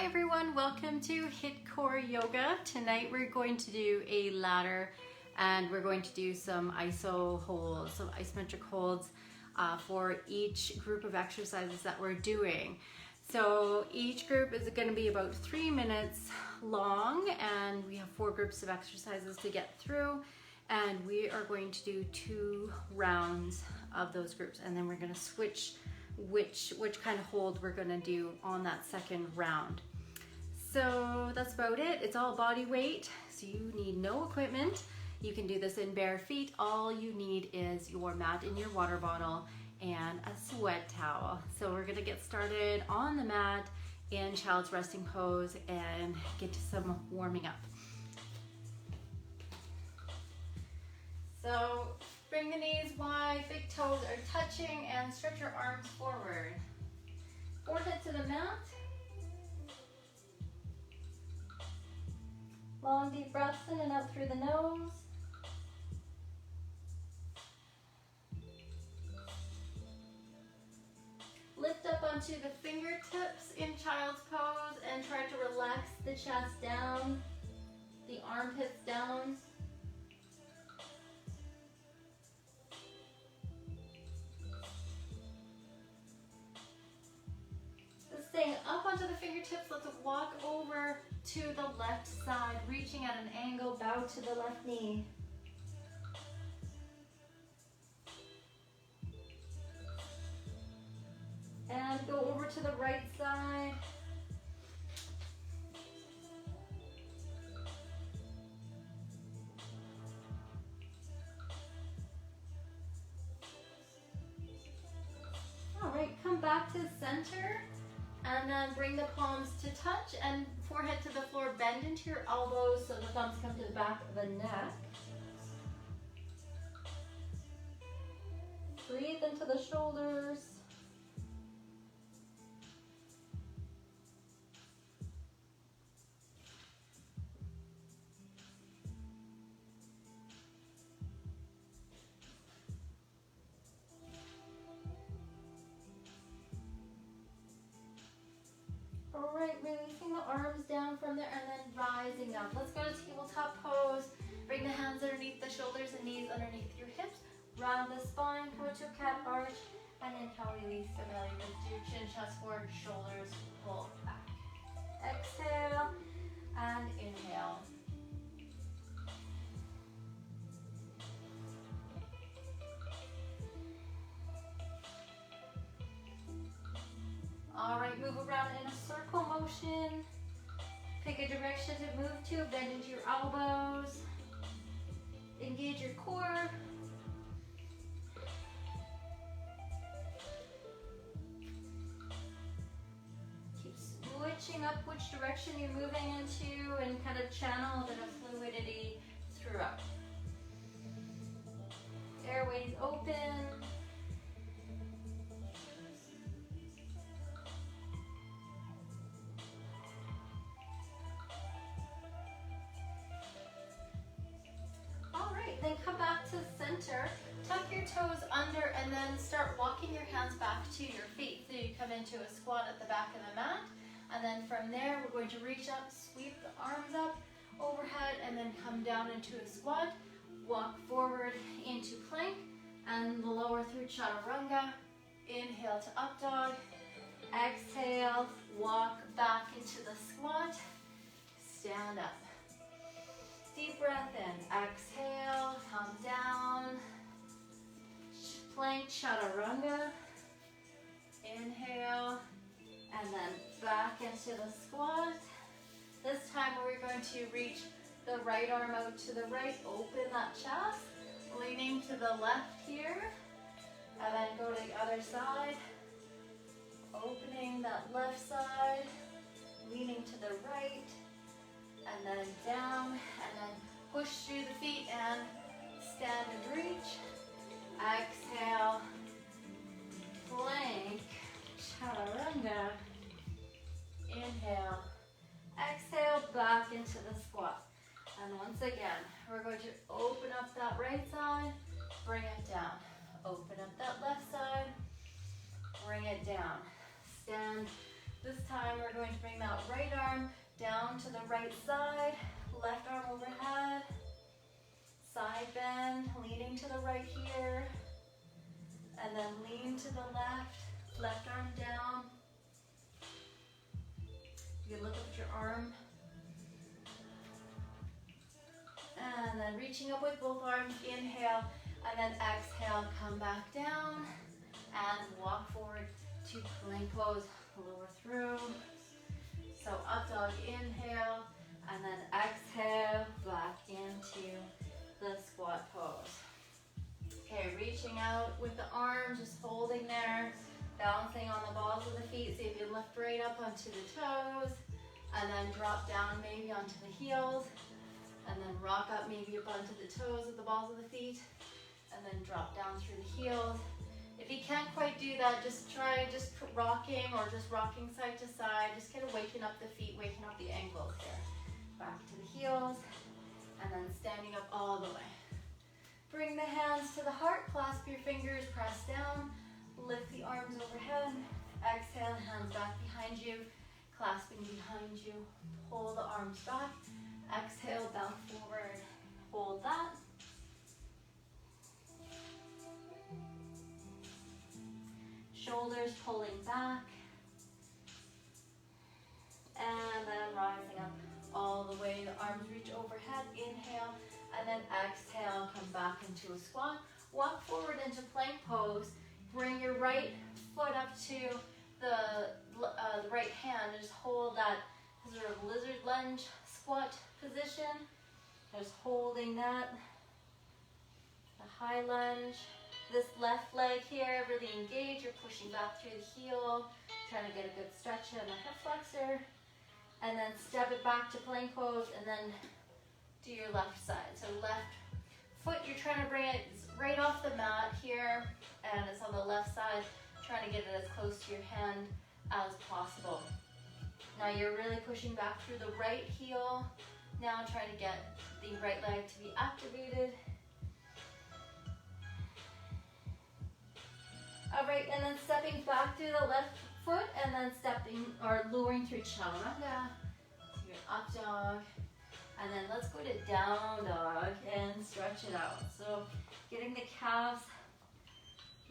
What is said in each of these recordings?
everyone, welcome to HIIT Core Yoga. Tonight we're going to do a ladder and we're going to do some isometric holds for each group of exercises that we're doing. So each group is going to be about 3 minutes long and we have 4 groups of exercises to get through, and we are going to do 2 rounds of those groups, and then we're going to switch which kind of hold we're going to do on that second round. So that's about it. It's all body weight, so you need no equipment. You can do this in bare feet. All you need is your mat and your water bottle and a sweat towel. So we're going to get started on the mat in child's resting pose and get to some warming up. So bring the knees wide, big toes are touching, and stretch your arms forward. Forehead to the mat. Long deep breaths in and out through the nose. Lift up onto the fingertips in child's pose and try to relax the chest down, the armpits down. Staying up onto the fingertips, let's walk over to the left side, reaching at an angle, bow to the left knee. And go over to the right side. All right, come back to center. And then bring the palms to touch and forehead to the floor. Bend into your elbows so the thumbs come to the back of the neck. Breathe into the shoulders. All right, releasing the arms down from there and then rising up. Let's go to tabletop pose. Bring the hands underneath the shoulders and knees underneath your hips. Round the spine, come to a cat arch, and inhale, release the belly. Lift your chin, chest forward, shoulders pull back. Exhale and inhale. All right, move around in a circle motion. Pick a direction to move to, bend into your elbows. Engage your core. Keep switching up which direction you're moving into and kind of channel a bit of fluidity throughout. Airways open. Then come back to center, tuck your toes under, and then start walking your hands back to your feet. So you come into a squat at the back of the mat, and then from there we're going to reach up, sweep the arms up overhead, and then come down into a squat. Walk forward into plank, and lower through chaturanga. Inhale to up dog. Exhale, walk back into the squat. Stand up. Deep breath in, exhale, come down, plank chaturanga, inhale, and then back into the squat. This time we're going to reach the right arm out to the right, open that chest, leaning to the left here, and then go to the other side, opening that left side, leaning to the right, and then down, and then push through the feet and stand and reach. Exhale, plank, chaturanga. Inhale, exhale, back into the squat. And once again, we're going to open up that right side, bring it down. Open up that left side, bring it down. Stand This time we're going to bring that right arm down to the right side, left arm overhead, side bend, leaning to the right here, and then lean to the left arm down. You can look up at your arm. And then reaching up with both arms, inhale, and then exhale, come back down, and walk forward to plank pose, lower through. So up dog, inhale, and then exhale, back into the squat pose. Okay, reaching out with the arms, just holding there, balancing on the balls of the feet. See if you lift right up onto the toes, and then drop down maybe onto the heels, and then rock up maybe up onto the toes with the balls of the feet, and then drop down through the heels. If you can't quite do that, just try rocking or just rocking side to side, just kind of waking up the feet, waking up the ankles here. Back to the heels, and then standing up all the way. Bring the hands to the heart, clasp your fingers, press down, lift the arms overhead, exhale, hands back behind you, clasping behind you, pull the arms back, exhale, bow forward, hold that. Shoulders pulling back, and then rising up all the way, the arms reach overhead, inhale, and then exhale, come back into a squat. Walk forward into plank pose, bring your right foot up to the right hand, and just hold that sort of lizard lunge squat position, just holding that, the high lunge. This left leg here, really engage. You're pushing back through the heel, trying to get a good stretch in the hip flexor. And then step it back to plank pose, and then do your left side. So left foot, you're trying to bring it right off the mat here, and it's on the left side, trying to get it as close to your hand as possible. Now you're really pushing back through the right heel. Now trying to get the right leg to be activated. All right, and then stepping back through the left foot, and then stepping or lowering through chaturanga. So you're up dog, and then let's go to down dog and stretch it out. So getting the calves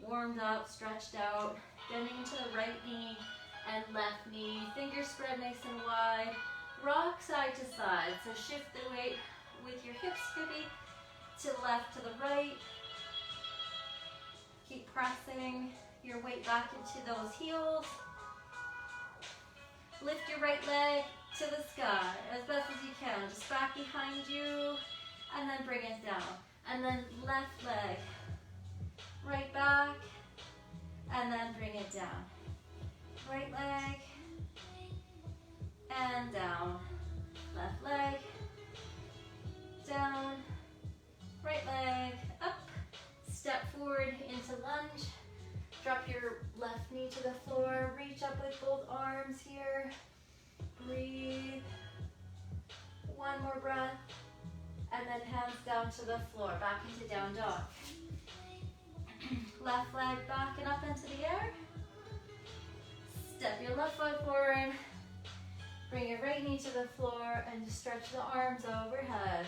warmed up, stretched out, bending into the right knee and left knee, fingers spread nice and wide, rock side to side. So shift the weight with your hips skippy to left to the right. Keep pressing your weight back into those heels. Lift your right leg to the sky as best as you can. Just back behind you, and then bring it down. And then left leg, right back, and then bring it down. Right leg, and down. Left leg, down. Right leg, up. Step forward into lunge. Drop your left knee to the floor. Reach up with both arms here. Breathe. One more breath. And then hands down to the floor. Back into down dog. Left leg back and up into the air. Step your left foot forward. Bring your right knee to the floor and just stretch the arms overhead.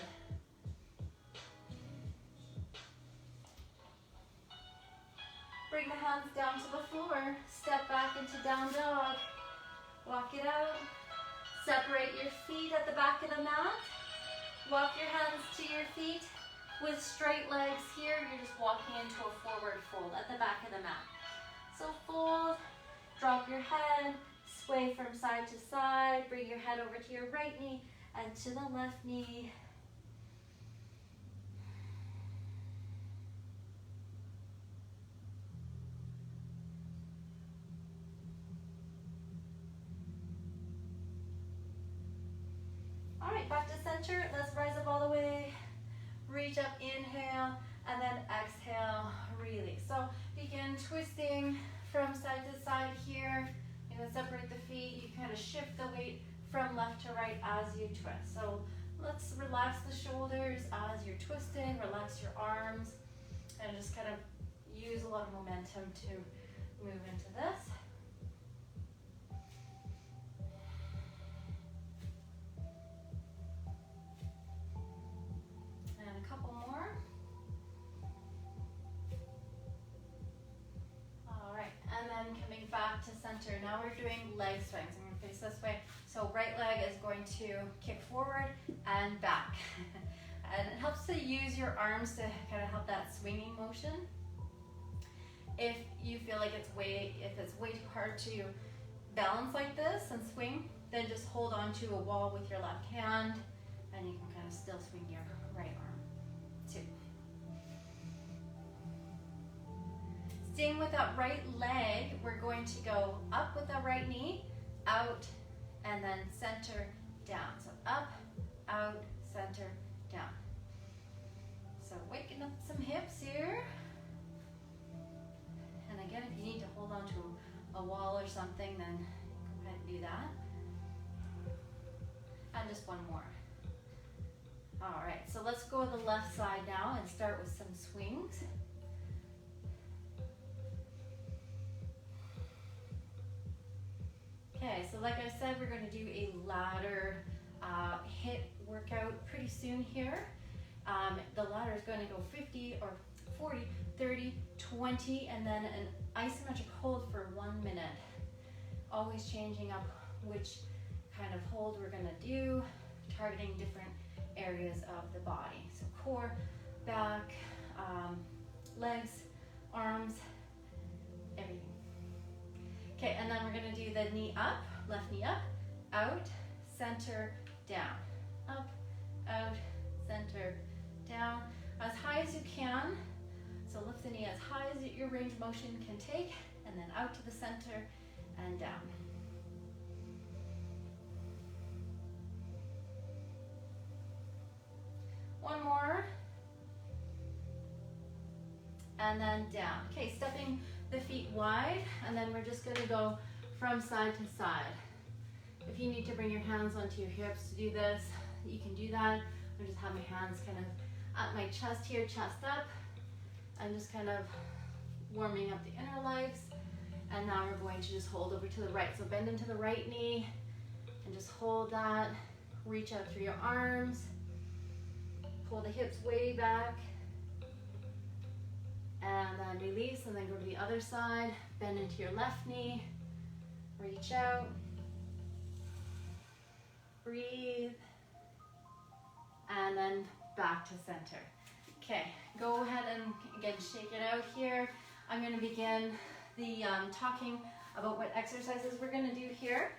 Bring the hands down to the floor. Step back into down dog. Walk it out. Separate your feet at the back of the mat. Walk your hands to your feet. With straight legs here, you're just walking into a forward fold at the back of the mat. So fold, drop your head, sway from side to side. Bring your head over to your right knee and to the left knee. All right, back to center. Let's rise up all the way. Reach up, inhale, and then exhale, release. So begin twisting from side to side here. You're gonna separate the feet. You kind of shift the weight from left to right as you twist. So let's relax the shoulders as you're twisting. Relax your arms, and just kind of use a lot of momentum to move into this. center. Now we're doing leg swings. I'm going to face this way. So right leg is going to kick forward and back. And it helps to use your arms to kind of help that swinging motion. If you feel like it's way too hard to balance like this and swing, then just hold on to a wall with your left hand and you can kind of still swing your right arm too. Staying with that right leg, we're going to go up with the right knee, out, and then center, down. So up, out, center, down. So waking up some hips here. And again, if you need to hold on to a wall or something, then go ahead and do that. And just one more. All right, so let's go to the left side now and start with some swings. Okay, so like I said, we're going to do a ladder HIIT workout pretty soon here. The ladder is going to go 50 or 40, 30, 20, and then an isometric hold for 1 minute. Always changing up which kind of hold we're going to do, targeting different areas of the body. So core, back, legs, arms, everything. Okay, and then we're going to do the knee up, left knee up, out, center, down. Up, out, center, down. As high as you can. So lift the knee as high as your range of motion can take, and then out to the center and down. One more. And then down. Okay, stepping the feet wide, and then we're just gonna go from side to side. If you need to bring your hands onto your hips to do this, you can do that. I just have my hands kind of at my chest here, chest up. I'm just kind of warming up the inner legs. And now we're going to just hold over to the right. So bend into the right knee and just hold that. Reach out through your arms. Pull the hips way back. And then release, and then go to the other side. Bend into your left knee. Reach out. Breathe. And then back to center. Okay, go ahead and again shake it out here. I'm going to begin the talking about what exercises we're going to do here.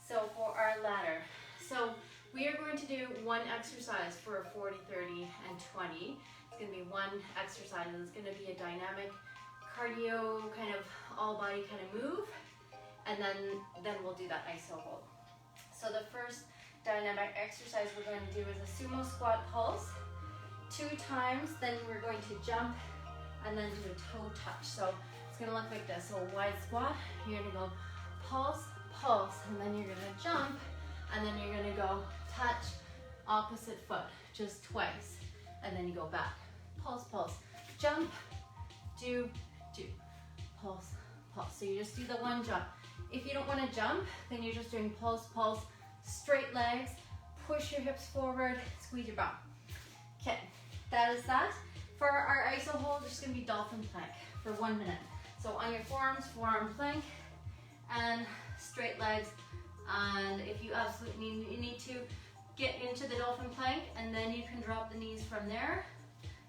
So for our ladder. So we are going to do one exercise for 40, 30, and 20. It's going to be one exercise, and it's going to be a dynamic cardio kind of all body kind of move, and then we'll do that iso hold. So the first dynamic exercise we're going to do is a sumo squat pulse 2 times, then we're going to jump and then do a toe touch. So it's going to look like this. So a wide squat, you're going to go pulse, pulse, and then you're going to jump, and then you're going to go touch opposite foot just twice, and then you go back. Pulse, pulse, jump, do, pulse, pulse. So you just do the one jump. If you don't want to jump, then you're just doing pulse, pulse, straight legs, push your hips forward, squeeze your bum. Okay, that is that. For our iso hold, it's going to be dolphin plank for 1 minute. So on your forearms, forearm plank, and straight legs. And if you absolutely need to, get into the dolphin plank, and then you can drop the knees from there.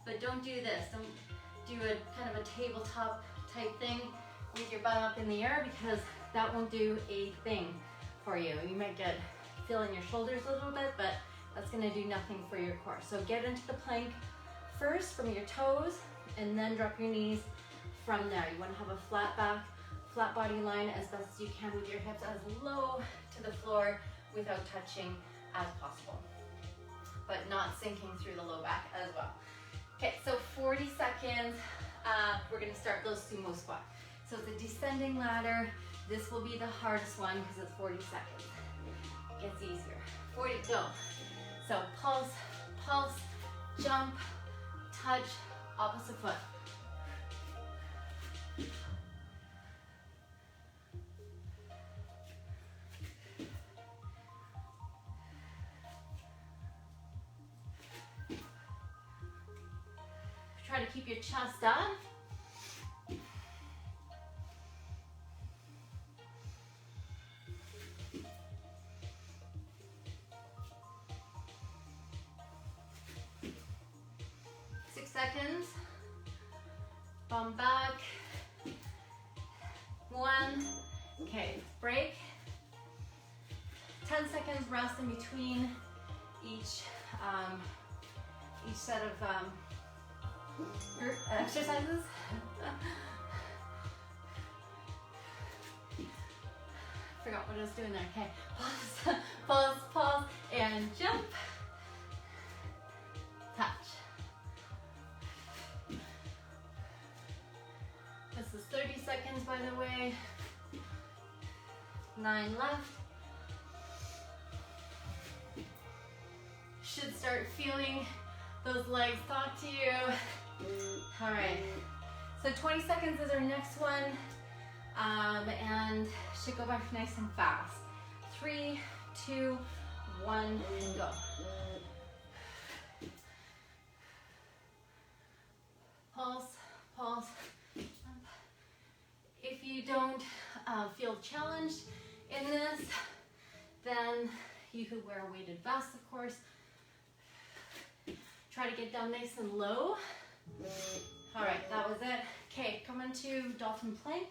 But don't do this. Don't do a kind of a tabletop type thing with your butt up in the air, because that won't do a thing for you. You might get feeling your shoulders a little bit, but that's going to do nothing for your core. So get into the plank first from your toes, and then drop your knees from there. You want to have a flat back, flat body line as best as you can with your hips as low to the floor without touching as possible, but not sinking through the low back as well. Okay, so 40 seconds, we're going to start those sumo squat. So it's a descending ladder. This will be the hardest one because it's 40 seconds. It gets easier. 40, go. So pulse, pulse, jump, touch, opposite foot. Try to keep your chest up. seconds. Bum back. 1. Okay, break. 10 seconds rest in between each set of group exercises. Forgot what I was doing there. Okay, pause, pause, pause, and jump. Touch. This is 30 seconds, by the way. 9 left. Should start feeling those legs talk to you. All right, so 20 seconds is our next one, and should go back nice and fast. 3, 2, 1, go. Pulse, pulse. If you don't feel challenged in this, then you could wear a weighted vest, of course. Try to get down nice and low. All right, that was it. Okay, come into dolphin plank.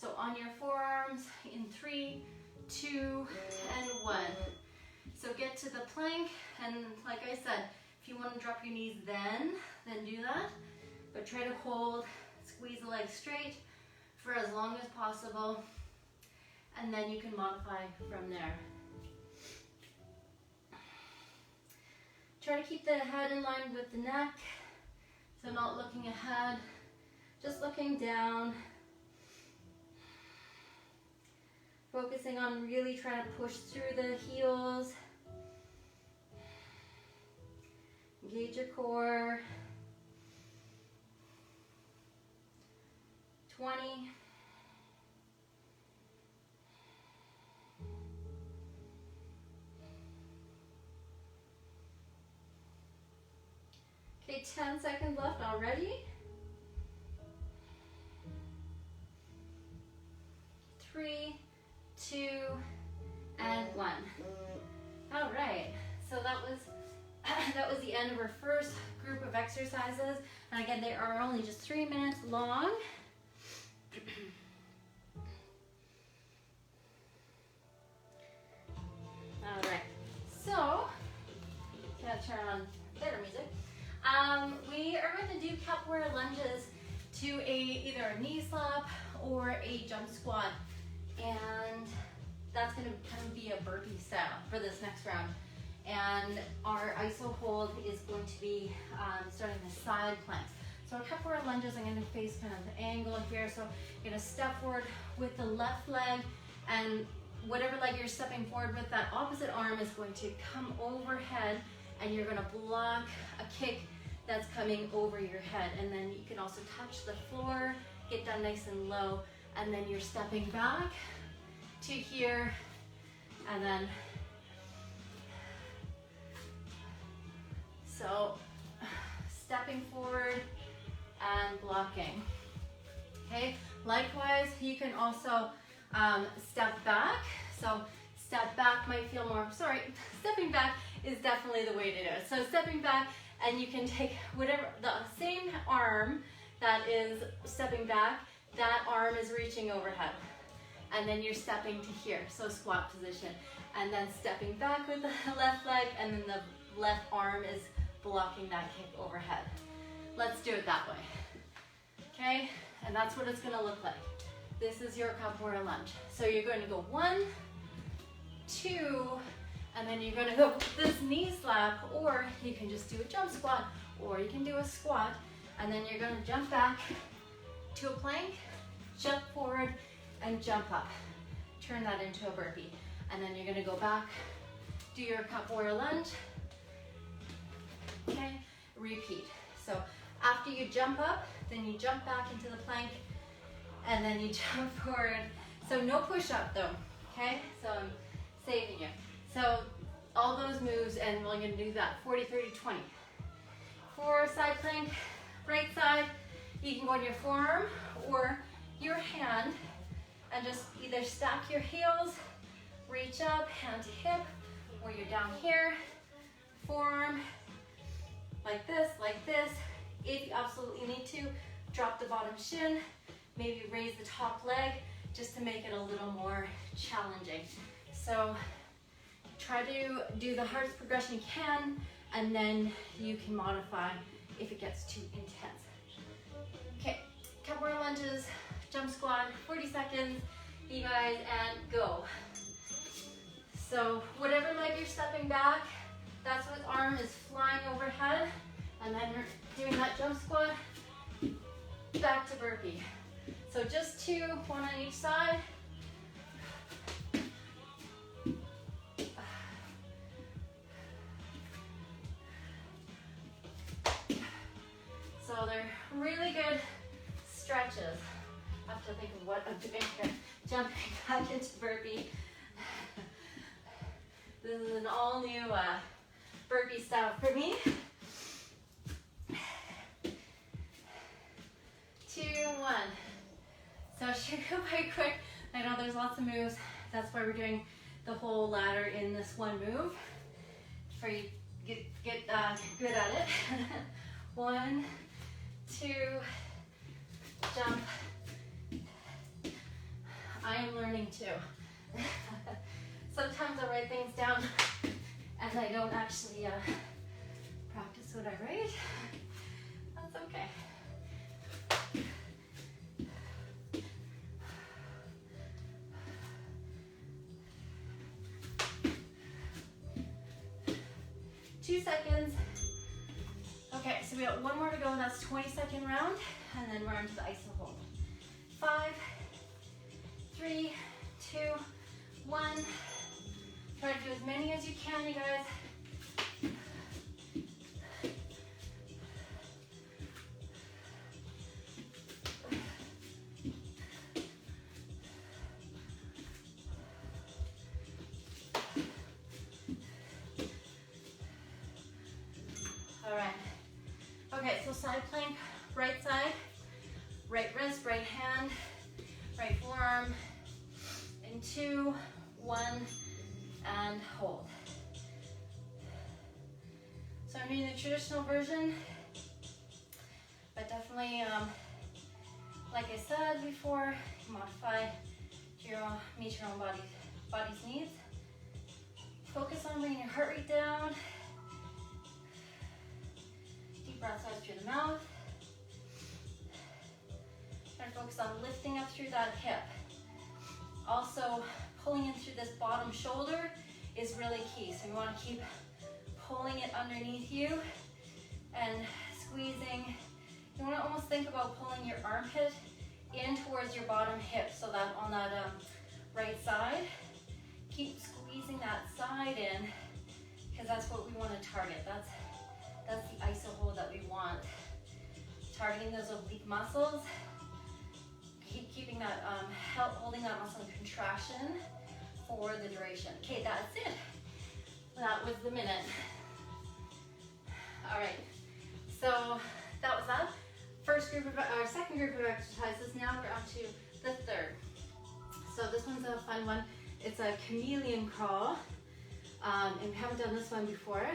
So on your forearms in 3, 2, and 1. So get to the plank, and like I said, if you want to drop your knees then do that. But try to hold, squeeze the legs straight for as long as possible, and then you can modify from there. Try to keep the head in line with the neck, so not looking ahead, just looking down. Focusing on really trying to push through the heels. Engage your core. 20. Okay, 10 seconds left already. 3, 2, and 1. All right, so that was the end of our first group of exercises. And again, they are only just 3 minutes long. All right, so gonna turn on better music. We are going to do capoeira lunges to either a knee slap or a jump squat, and that's going to kind of be a burpee style for this next round. And our iso hold is going to be starting the side planks. So our capoeira lunges, I'm going to face kind of an angle here. So you're going to step forward with the left leg, and whatever leg you're stepping forward with, that opposite arm is going to come overhead, and you're going to block a kick that's coming over your head. And then you can also touch the floor, get down nice and low, and then you're stepping back to here, and then so stepping forward and blocking. Okay, likewise you can also step back. So step back might feel more, stepping back is definitely the way to do it. So stepping back, and you can take whatever, the same arm that is stepping back, that arm is reaching overhead. And then you're stepping to here, so squat position. And then stepping back with the left leg, and then the left arm is blocking that kick overhead. Let's do it that way. Okay, and that's what it's gonna look like. This is your capoeira lunge. So you're going to go 1, 2, and then you're going to go this knee slap, or you can just do a jump squat, or you can do a squat, and then you're going to jump back to a plank, jump forward, and jump up. Turn that into a burpee. And then you're going to go back, do your capoeira lunge. Okay, repeat. So after you jump up, then you jump back into the plank, and then you jump forward. So no push up though, okay? So I'm saving you. So all those moves, and we're gonna do that 40, 30, 20. For side plank, right side, you can go on your forearm or your hand, and just either stack your heels, reach up, hand to hip, or you're down here, forearm, like this, like this. If you absolutely need to, drop the bottom shin, maybe raise the top leg, just to make it a little more challenging. So try to do the hardest progression you can, and then you can modify if it gets too intense. Okay, couple more lunges, jump squat, 40 seconds, you guys, and go. So whatever leg you're stepping back, that's what arm is flying overhead, and then we're doing that jump squat, back to burpee. So just two, one on each side. So they're really good stretches. I have to think of what I'm doing here. Jumping back into burpee. This is an all new burpee style for me. 2, 1. So it should go quite quick. I know there's lots of moves. That's why we're doing the whole ladder in this one move. For you get good at it. 1, 2, jump. I am learning too. Sometimes I write things down and I don't actually practice what I write. That's okay. Two seconds. Okay, so we got one more to go. That's 20-second round, and then we're into the iso hold. 5, 3, 2, 1. Try to do as many as you can, you guys. All right. Okay, so side plank, right side, right wrist, right hand, right forearm, in 2, 1, and hold. So I'm doing the traditional version, but definitely, like I said before, modify to meet your own body's needs. Focus on bringing your heart rate down. Deep breaths out through the mouth. And focus on lifting up through that hip. Also, pulling in through this bottom shoulder is really key. So you want to keep pulling it underneath you and squeezing. You want to almost think about pulling your armpit in towards your bottom hip, so that on that right side, keep squeezing that side in, because that's what we want to target. That's the iso hold that we want. Targeting those oblique muscles. Keep keeping that, holding that muscle in contraction for the duration. Okay, that's it. That was the minute. All right, so that was that. Second group of exercises. Now we're on to the third. So this one's a fun one. It's a chameleon crawl, and we haven't done this one before.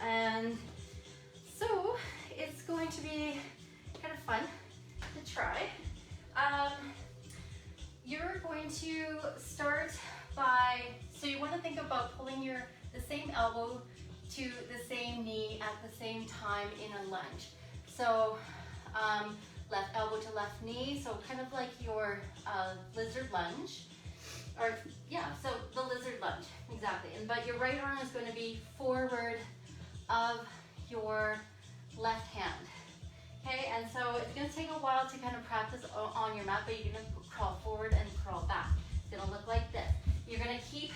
And so it's going to be kind of fun to try. You're going to start by, so you want to think about pulling the same elbow to the same knee at the same time in a lunge. So left elbow to left knee, so kind of like your lizard lunge. Or yeah, so the lizard lunge, exactly. But your right arm is going to be forward of your left hand. Okay, and so it's going to take a while to kind of practice on your mat, but you're going to crawl forward and crawl back. It's going to look like this. You're going to keep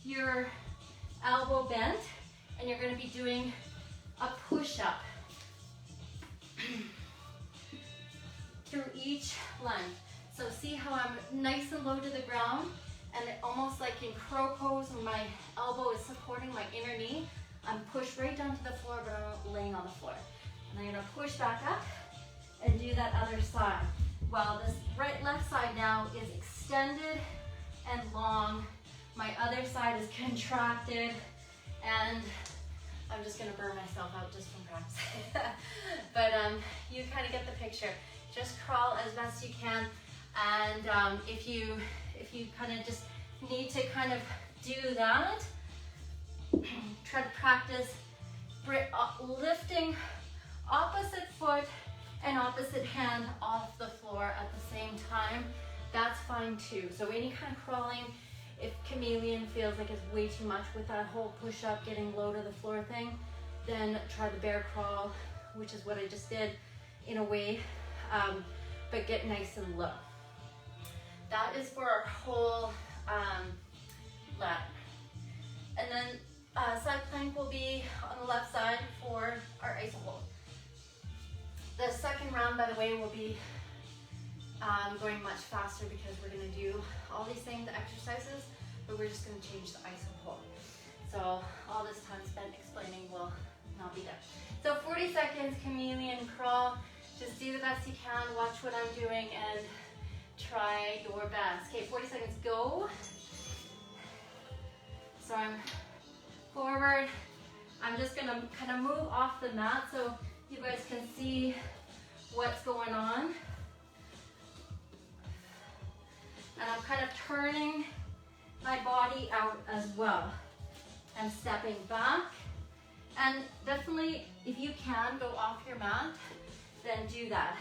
your elbow bent, and you're going to be doing a push-up through each lunge. So see how I'm nice and low to the ground, and it almost like in crow pose when my elbow is supporting my inner knee. I'm pushed right down to the floor, but I'm laying on the floor. And I'm gonna push back up and do that other side. While this left side now is extended and long, my other side is contracted and I'm just gonna burn myself out just from practice. But you kind of get the picture. Just crawl as best you can, and if you kind of just need to kind of do that, try to practice lifting opposite foot and opposite hand off the floor at the same time. That's fine too. So any kind of crawling, if chameleon feels like it's way too much with that whole push-up, getting low to the floor thing, then try the bear crawl, which is what I just did in a way, but get nice and low. That is for our whole lat. And then side plank will be on the left side for our iso hold. The second round, by the way, will be going much faster because we're going to do all these same exercises, but we're just going to change the iso hold. So all this time spent explaining will not be done. So 40 seconds, chameleon crawl. Just do the best you can. Watch what I'm doing and try your best. Okay, 40 seconds, go. So I'm forward. I'm just gonna kind of move off the mat so you guys can see what's going on. And I'm kind of turning my body out as well. I'm stepping back. And definitely, if you can go off your mat, then do that.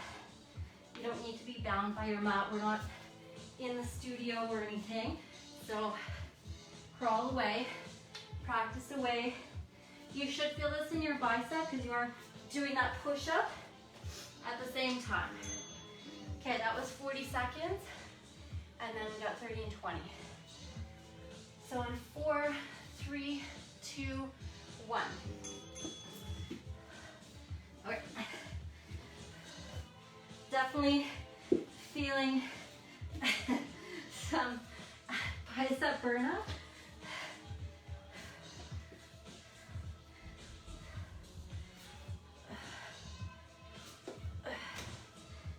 You don't need to be bound by your mat. We're not in the studio or anything. So crawl away, practice away. You should feel this in your bicep because you are doing that push-up at the same time. Okay, that was 40 seconds. And then we got 30 and 20. So in 4, 3, 2, 1. Okay. Definitely feeling some bicep burnout.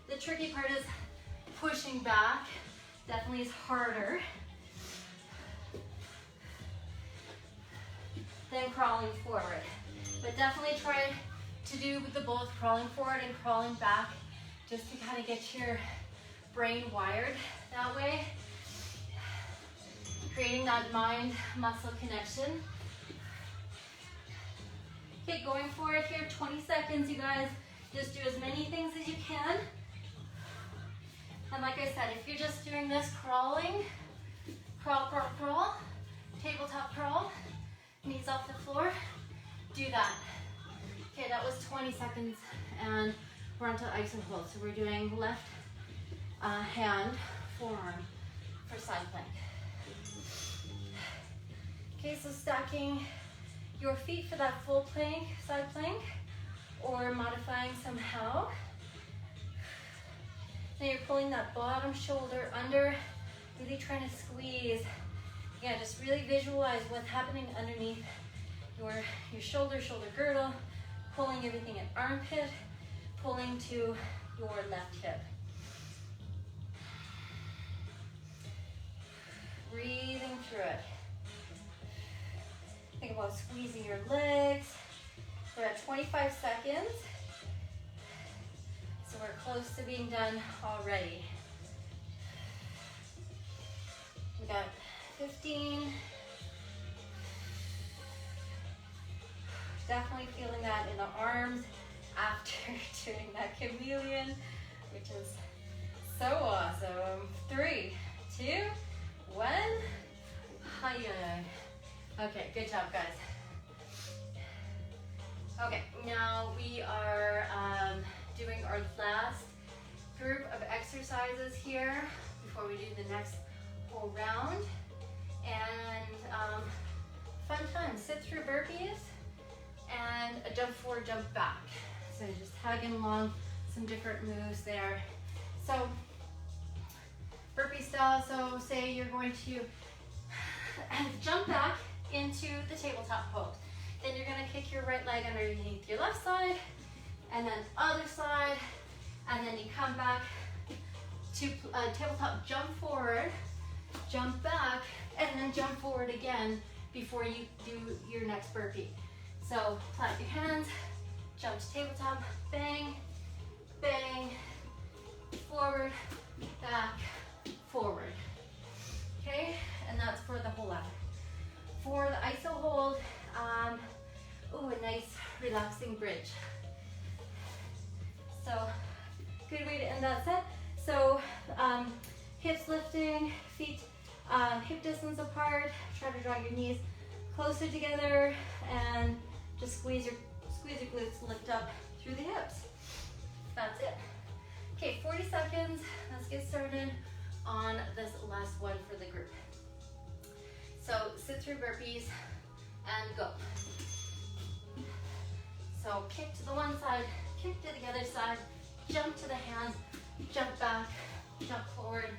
The tricky part is pushing back. Definitely is harder than crawling forward. But definitely try to do the both crawling forward and crawling back, just to kind of get your brain wired that way, creating that mind-muscle connection. Okay, going forward here, 20 seconds, you guys. Just do as many things as you can. And like I said, if you're just doing this crawling, crawl, crawl, crawl, tabletop crawl, knees off the floor, do that. Okay, that was 20 seconds, and we're onto iso hold. So we're doing left hand, forearm for side plank. Okay, so stacking your feet for that full plank, side plank, or modifying somehow. Now you're pulling that bottom shoulder under, really trying to squeeze. Yeah, just really visualize what's happening underneath your shoulder girdle, pulling everything at armpit, pulling to your left hip. Breathing through it. Think about squeezing your legs. We're at 25 seconds. So we're close to being done already. We got 15. Definitely feeling that in the arms after doing that chameleon, which is so awesome. 3, 2, 1. Hi-ya. Okay, good job, guys. Okay, now we are doing our last group of exercises here before we do the next whole round. And fun time, sit through burpees and a jump forward, jump back. So just tagging along some different moves there. So burpee style, so say you're going to jump back into the tabletop pose. Then you're gonna kick your right leg underneath your left side, and then other side, and then you come back to tabletop, jump forward, jump back, and then jump forward again before you do your next burpee. So plant your hands, jump to tabletop, bang, bang, forward, back, forward. Okay, and that's for the whole ladder. For the iso hold, oh, a nice relaxing bridge. So, good way to end that set. So, hips lifting, feet hip distance apart. Try to draw your knees closer together and just squeeze your glutes, lift up through the hips. That's it. Okay, 40 seconds. Let's get started on this last one for the group. So sit through burpees and go. So kick to the one side, kick to the other side, jump to the hands, jump back, jump forward.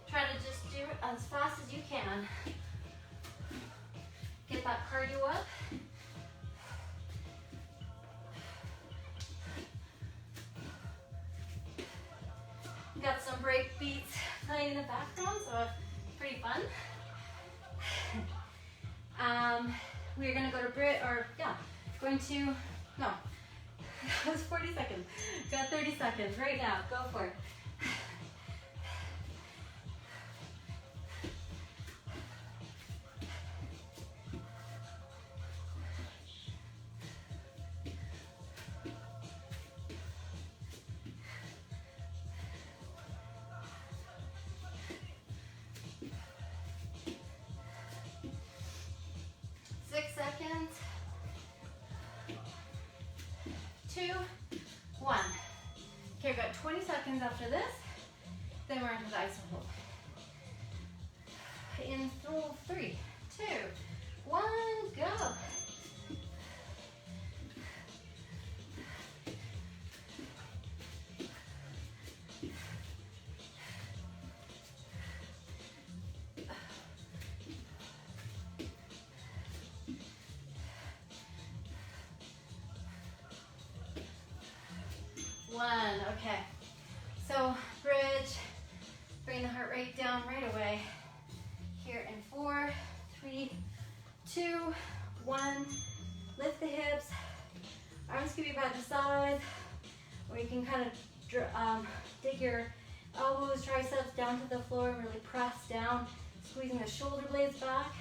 Try to just do it as fast as you can. Get that cardio up. Got some break beats playing in the background, so it's pretty fun. We're gonna go to no, that was 40 seconds. Got 30 seconds right now, go for it. Okay, we've got 20 seconds after this, then we're into the iso hold. In 3, 2, 1, go. One, okay. So bridge, bring the heart rate down right away. Here in 4, 3, 2, 1. Lift the hips. Arms can be by the sides, or you can kind of dig your elbows, triceps down to the floor and really press down, squeezing the shoulder blades back.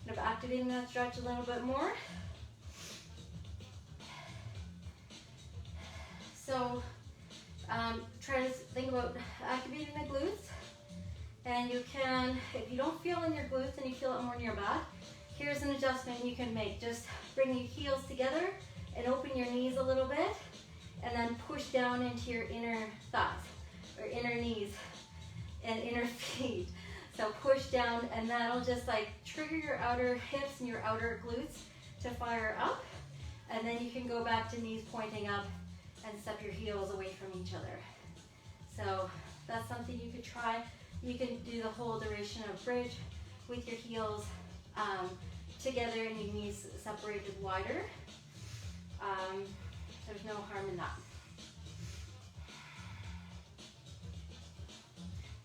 Kind of activating that stretch a little bit more. So try to think about activating the glutes, and you can, if you don't feel in your glutes and you feel it more in your back, here's an adjustment you can make. Just bring your heels together and open your knees a little bit, and then push down into your inner thighs, or inner knees and inner feet. So push down, and that'll just like trigger your outer hips and your outer glutes to fire up, and then you can go back to knees pointing up and step your heels away from each other. So that's something you could try. You can do the whole duration of bridge with your heels together and your knees separated wider. There's no harm in that.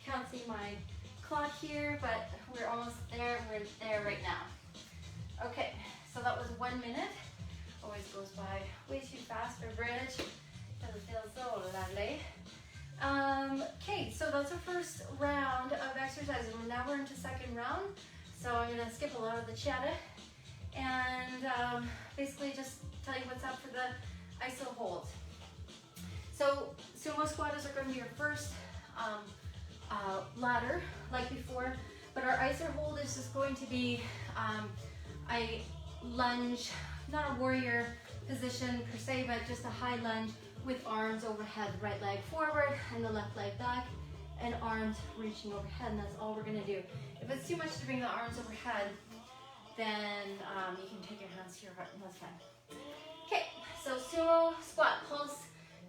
Can't see my clock here, but we're almost there. We're there right now. Okay, so that was 1 minute. Always goes by way too fast for bridge. Doesn't feel so lovely. Okay, so that's our first round of exercises. Now we're into second round. So I'm gonna skip a lot of the chatter and basically just tell you what's up for the iso holds. So sumo squat is going to be your first ladder like before, but our iso hold is just going to be a lunge, not a warrior position per se, but just a high lunge with arms overhead, right leg forward and the left leg back, and arms reaching overhead, and that's all we're gonna do. If it's too much to bring the arms overhead, then you can take your hands to your heart, and that's fine. Okay, so sumo squat, pulse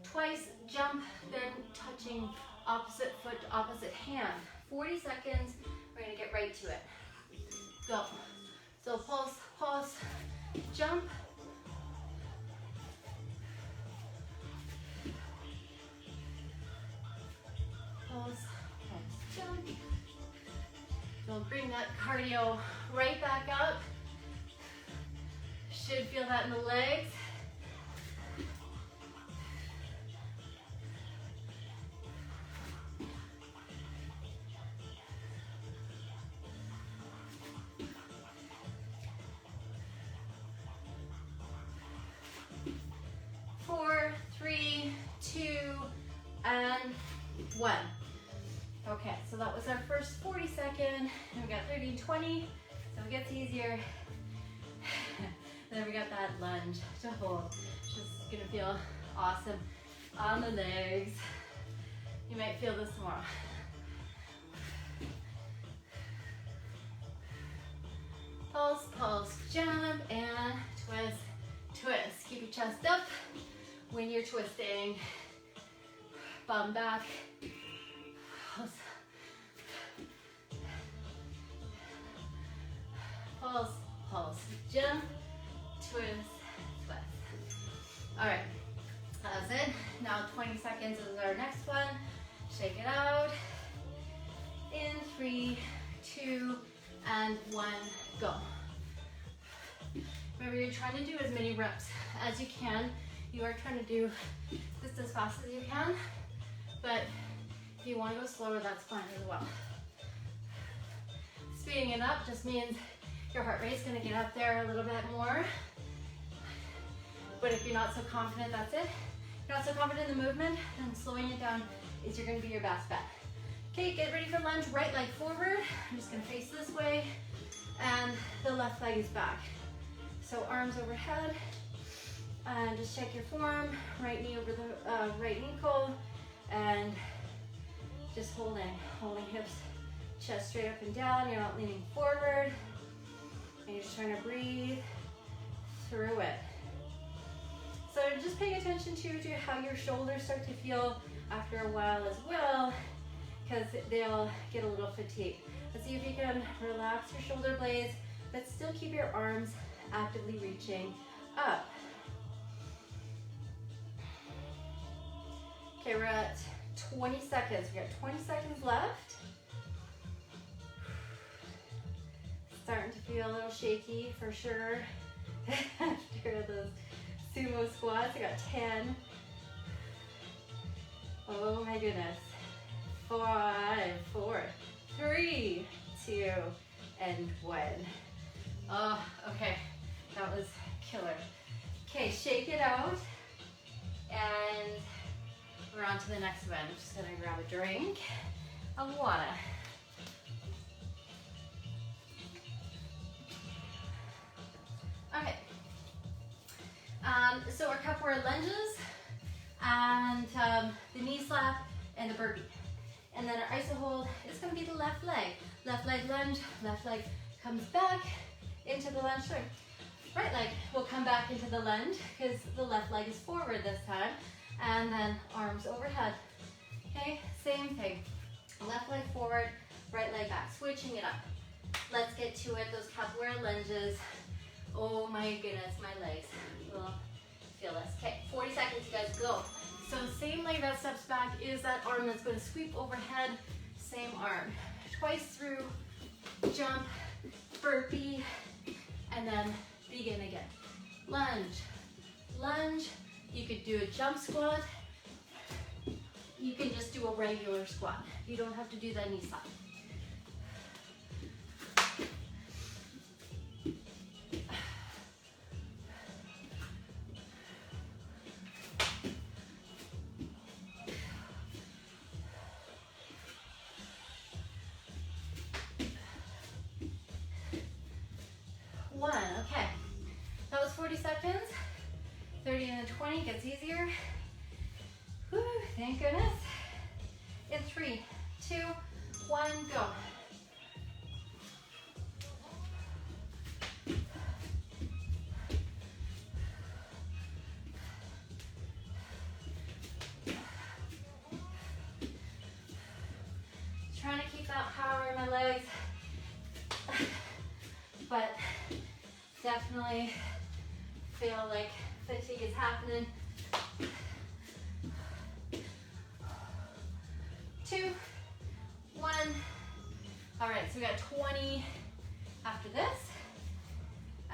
twice, jump, then touching opposite foot to opposite hand. 40 seconds, we're gonna get right to it. Go. So pulse, pulse, jump. Pulse, pulse, jump. We'll bring that cardio right back up. Should feel that in the legs. Four, three, two, and one. Okay, so that was our first 40 second, and we got 30 and 20, so it gets easier. Then we got that lunge to hold, which is gonna feel awesome on the legs. You might feel this tomorrow. Pulse, pulse, jump, and twist, twist. Keep your chest up when you're twisting. Bum back. Pulse. Pulse, pulse, jump, twist, twist. All right, that's it. Now 20 seconds is our next one. Shake it out. In 3, 2, and 1, go. Remember, you're trying to do as many reps as you can. You are trying to do this as fast as you can, but if you want to go slower, that's fine as well. Speeding it up just means your heart rate's going to get up there a little bit more. But if you're not so confident, that's it. If you're not so confident in the movement, then slowing it down is going to be your best bet. Okay, get ready for lunge. Right leg forward. I'm just going to face this way, and the left leg is back. So arms overhead, and just check your form. Right knee over the right ankle, and just holding hips, chest straight up and down. You're not leaning forward, and you're just trying to breathe through it. So just paying attention to how your shoulders start to feel after a while as well, because they'll get a little fatigued. Let's see if you can relax your shoulder blades, but still keep your arms actively reaching up. Okay, we're at 20 seconds. We got 20 seconds left. Starting to feel a little shaky for sure after those sumo squats. I got 10. Oh my goodness. 5, 4, 3, 2, and 1. Oh, okay. That was killer. Okay, shake it out. And we're on to the next one. I'm just gonna grab a drink of water. Okay. So our capoeira lunges and the knee slap and the burpee. And then our iso hold is going to be the left leg. Left leg lunge, left leg comes back into the lunge swing. Right leg will come back into the lunge because the left leg is forward this time. And then arms overhead. Okay, same thing. Left leg forward, right leg back. Switching it up. Let's get to it. Those capoeira lunges. Oh my goodness, my legs will feel this. Okay, 40 seconds, you guys, go. So same leg that steps back is that arm that's going to sweep overhead. Same arm. Twice through, jump, burpee, and then begin again. Lunge, lunge. You could do a jump squat. You can just do a regular squat. You don't have to do that knee slap. Okay, that was 40 seconds. 30 and 20 gets easier. Whew, thank goodness. In 3, 2, 1, go. Trying to keep that power in my legs, but definitely feel like fatigue is happening. 2, 1. All right, so we got 20 after this.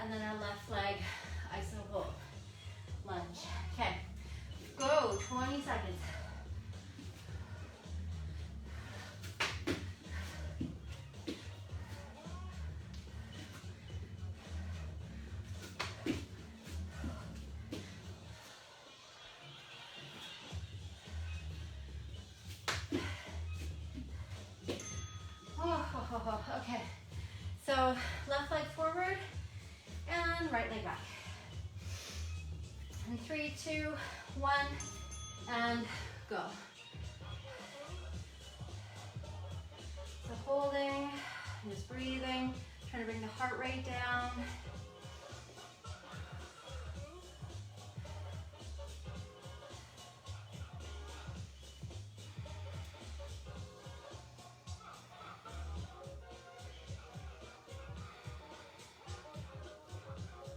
And then our left leg, iso hold, lunge. Okay, go, 20 seconds. Okay, so left leg forward and right leg back. And 3, 2, 1, and go. So holding, just breathing, trying to bring the heart rate down.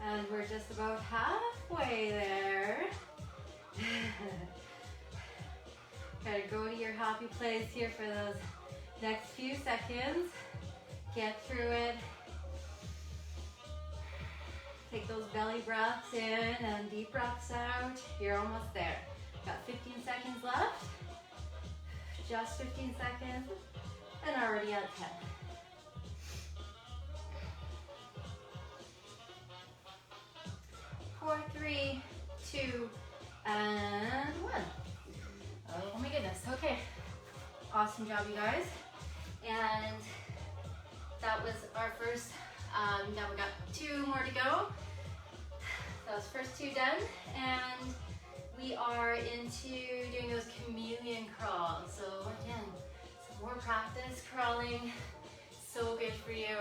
And we're just about halfway there. Gotta go to your happy place here for those next few seconds. Get through it. Take those belly breaths in and deep breaths out. You're almost there. Got 15 seconds left. Just 15 seconds. And already at 10. 4, 3, 2, and 1. Oh my goodness. Okay. Awesome job, you guys. And that was our first, now we got 2 more to go. Those first 2 done. And we are into doing those chameleon crawls. So again, some more practice crawling. So good for you.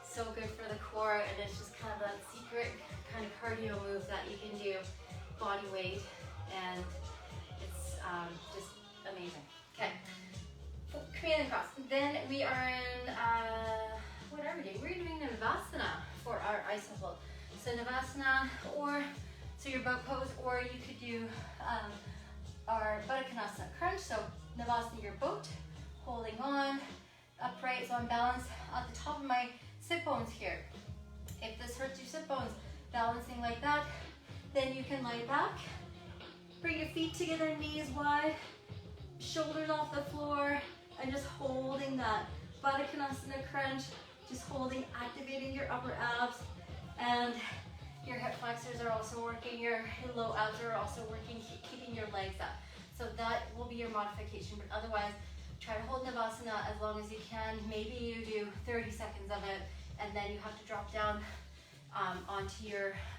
So good for the core. And it's just kind of that secret kind of cardio move that you can do, body weight, and it's just amazing. Okay, chameleon cross. Then we are in, what are we doing? We're doing Navasana for our iso hold. So Navasana, or, so your boat pose, or you could do our Baddha crunch. So Navasana, your boat, holding on, upright, so I'm balanced at the top of my sit bones here. If this hurts your sit bones, balancing like that, then you can lie back, bring your feet together, knees wide, shoulders off the floor, and just holding that Baddha crunch, just holding, activating your upper abs, and your hip flexors are also working, your low abs are also working, keeping your legs up. So that will be your modification, but otherwise, try to hold Navasana as long as you can. Maybe you do 30 seconds of it, and then you have to drop down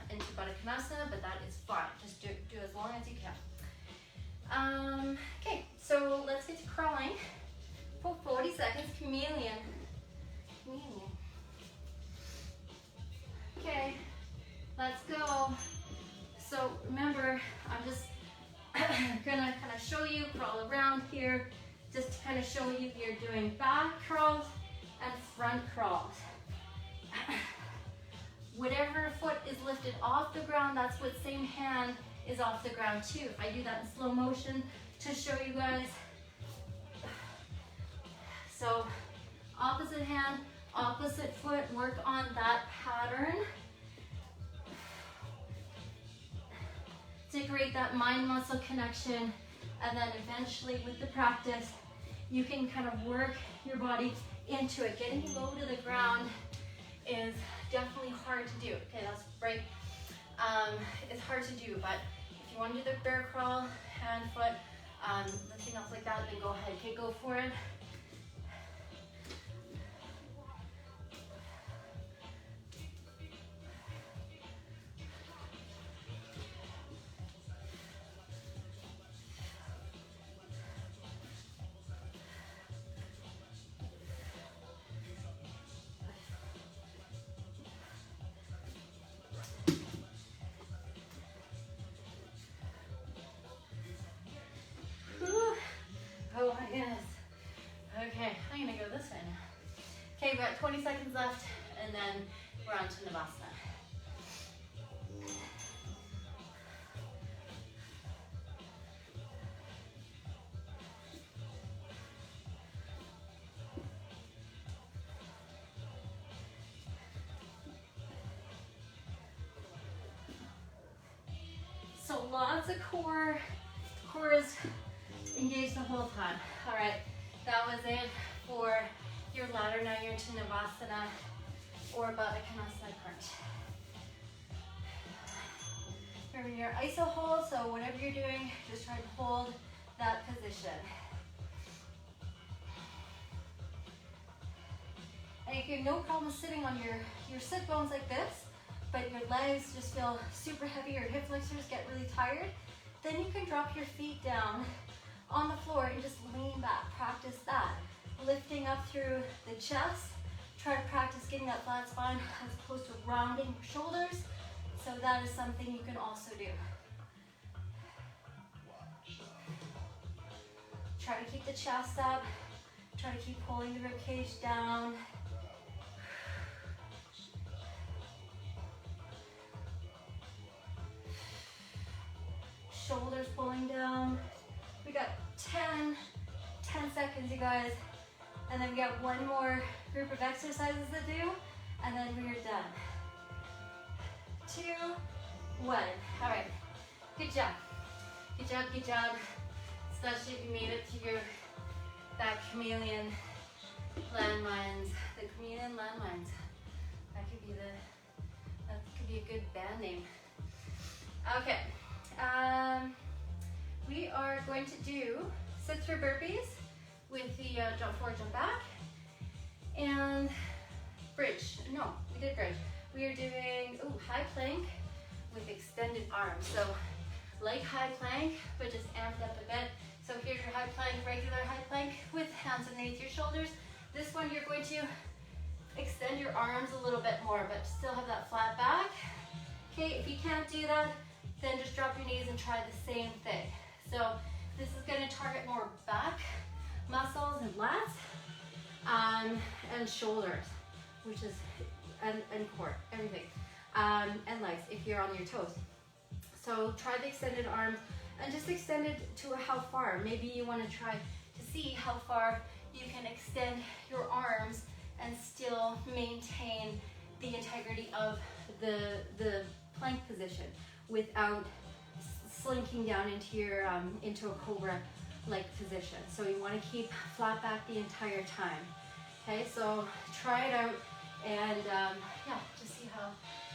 into Baddha, but that is fine. Just do as long as you can. Okay, so let's get to crawling for 40 seconds. Chameleon. Okay, let's go. So remember, I'm just gonna kind of show you, crawl around here, just to kind of show you you're doing back crawls and front crawls. Whatever foot is lifted off the ground, that's what same hand is off the ground too. If I do that in slow motion to show you guys. So opposite hand, opposite foot, work on that pattern. To create that mind-muscle connection, and then eventually with the practice, you can kind of work your body into it. Getting low to the ground is definitely hard to do. Okay, that's right. It's hard to do, but if you want to do the bear crawl, hand, foot, lifting up like that, then go ahead. Okay, go for it. Oh my goodness. Okay, I'm gonna go this way now. Okay, we've got 20 seconds left, and then we're on to Navasana. So lots of core is engaged the whole time. All right, that was it for your ladder. Now you're into Navasana or Baddha Konasana crunch. Remember your iso hold, so whatever you're doing, just try to hold that position. And if you have no problem sitting on your sit bones like this, but your legs just feel super heavy, your hip flexors get really tired, then you can drop your feet down on the floor and just lean back. Practice that. Lifting up through the chest. Try to practice getting that flat spine as opposed to rounding your shoulders. So that is something you can also do. Try to keep the chest up. Try to keep pulling the ribcage down. Shoulders pulling down. We got 10 seconds, you guys. And then we got one more group of exercises to do, and then we are done. 2, 1. All right, good job. Good job, good job. Especially if you made it to your back chameleon landmines. The chameleon landmines. That could be a good band name. Okay. We are going to do sit-through burpees with the jump forward, jump back, and bridge. No, we did bridge. We are doing high plank with extended arms. So like high plank, but just amped up a bit. So here's your high plank, regular high plank with hands underneath your shoulders. This one you're going to extend your arms a little bit more, but still have that flat back. Okay, if you can't do that, then just drop your knees and try the same thing. So this is going to target more back muscles and lats and shoulders, which is and core, everything, and legs if you're on your toes. So try the extended arms and just extend it to how far. Maybe you want to try to see how far you can extend your arms and still maintain the integrity of the plank position without slinking down into your into a cobra-like position. So you want to keep flat back the entire time. Okay, so try it out and yeah, just see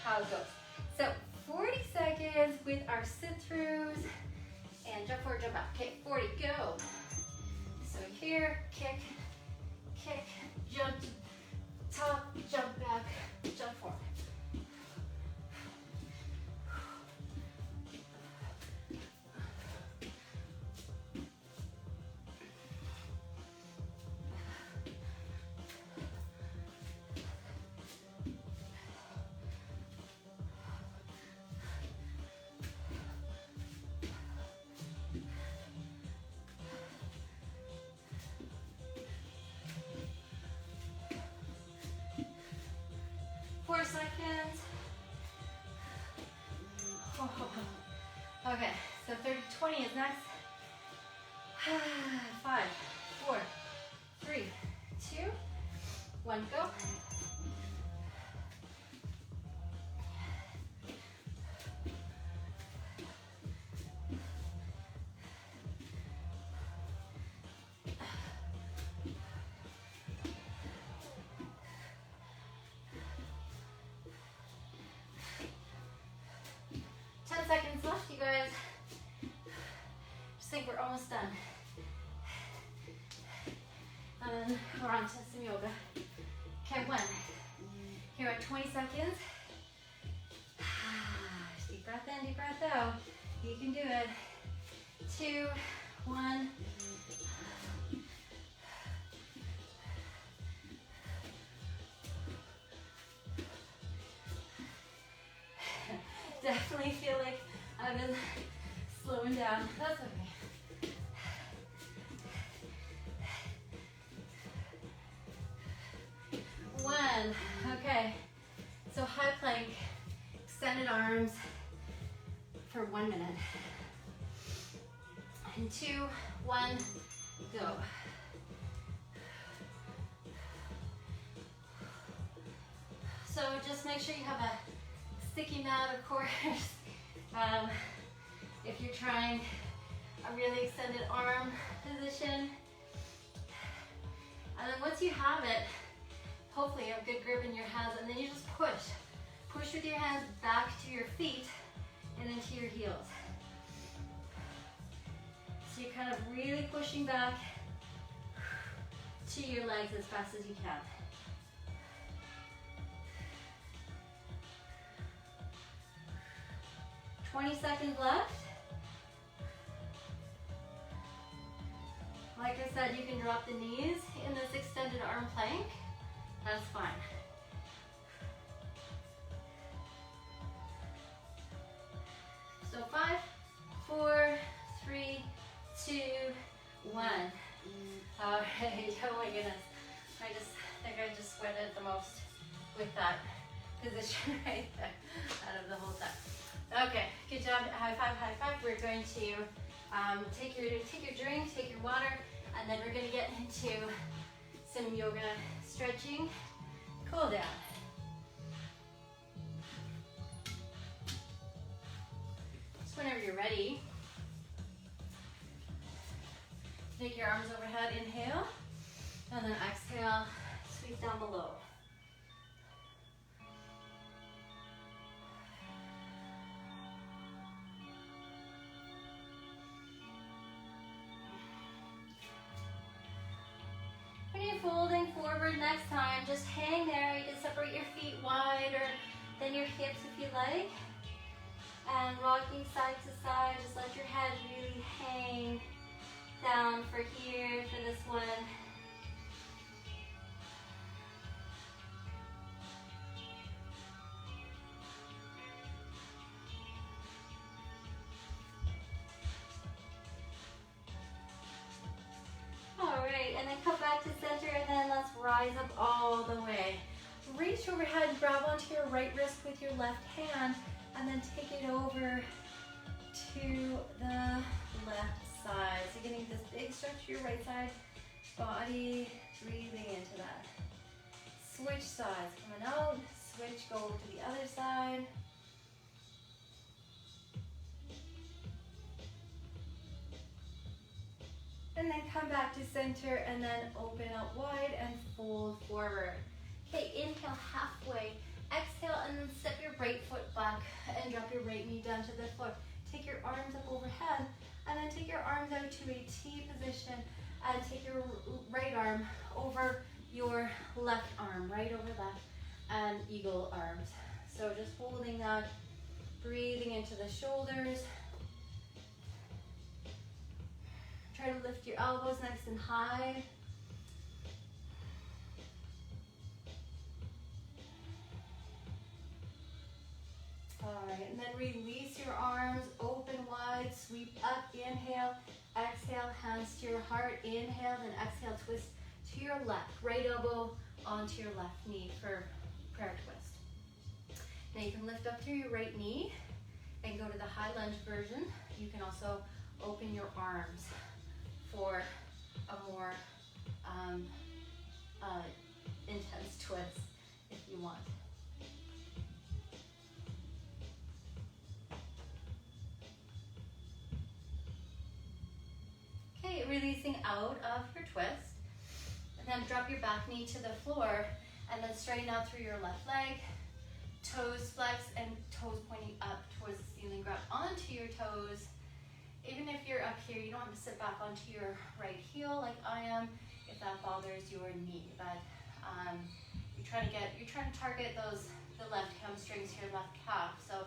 how it goes. So 40 seconds with our sit-throughs and jump forward, jump back. Okay, 40, go. So here, kick, kick, jump, top, jump back, jump forward. Seconds. Okay, so 30 to 20 is next. 5, 4, 3, 2, 1, go. Seconds left, you guys. Just think we're almost done. And we're on to some yoga. Okay, 1. Here at 20 seconds. Deep breath in, deep breath out. You can do it. 2, 1. Definitely feel like I've been slowing down. That's okay. One. Okay. So high plank, extended arms for 1 minute. And 2, 1, go. So just make sure you have a sticky mat, of course. If you're trying a really extended arm position, and then once you have it, hopefully you have good grip in your hands, and then you just push. Push with your hands back to your feet and into your heels. So you're kind of really pushing back to your legs as fast as you can. "20 seconds left. Like I said, you can drop the knees in this extended arm plank. That's fine. So 5, 4, 3, 2, 1. All right, oh my goodness. I think I just sweated the most with that position right there out of the whole set. Okay, good job. High five, high five. We're going to take your drink, take your water, and then we're going to get into some yoga stretching, cool down. Just whenever you're ready, take your arms overhead, inhale, and then exhale, sweep down below. When you're folding forward next time, just hang there. You can separate your feet wider than your hips if you like. And rocking side to side, just let your head really hang down for here, for this one. Alright, and then come back to center, and then let's rise up all the way. Reach overhead, grab onto your right wrist with your left hand, and then take it over to the left side. So getting this big stretch to your right side body, breathing into that. Switch sides, coming out, switch, go to the other side. And then come back to center, and then open out wide and fold forward. Okay, inhale halfway. Exhale, and then step your right foot back and drop your right knee down to the floor. Take your arms up overhead, and then take your arms out to a T position, and take your right arm over your left arm, right over that, and eagle arms. So just holding that, breathing into the shoulders. Try to lift your elbows nice and high. Alright, and then release your arms, open wide, sweep up, inhale, exhale, hands to your heart, inhale, then exhale, twist to your left, right elbow onto your left knee for prayer twist. Now you can lift up through your right knee and go to the high lunge version. You can also open your arms for a more intense twist if you want. Okay, releasing out of your twist, and then drop your back knee to the floor, and then straighten out through your left leg, toes flex and toes pointing up towards the ceiling. Grab onto your toes. Even if you're up here, you don't have to sit back onto your right heel like I am if that bothers your knee. But you're trying to target the left hamstrings, your left calf. So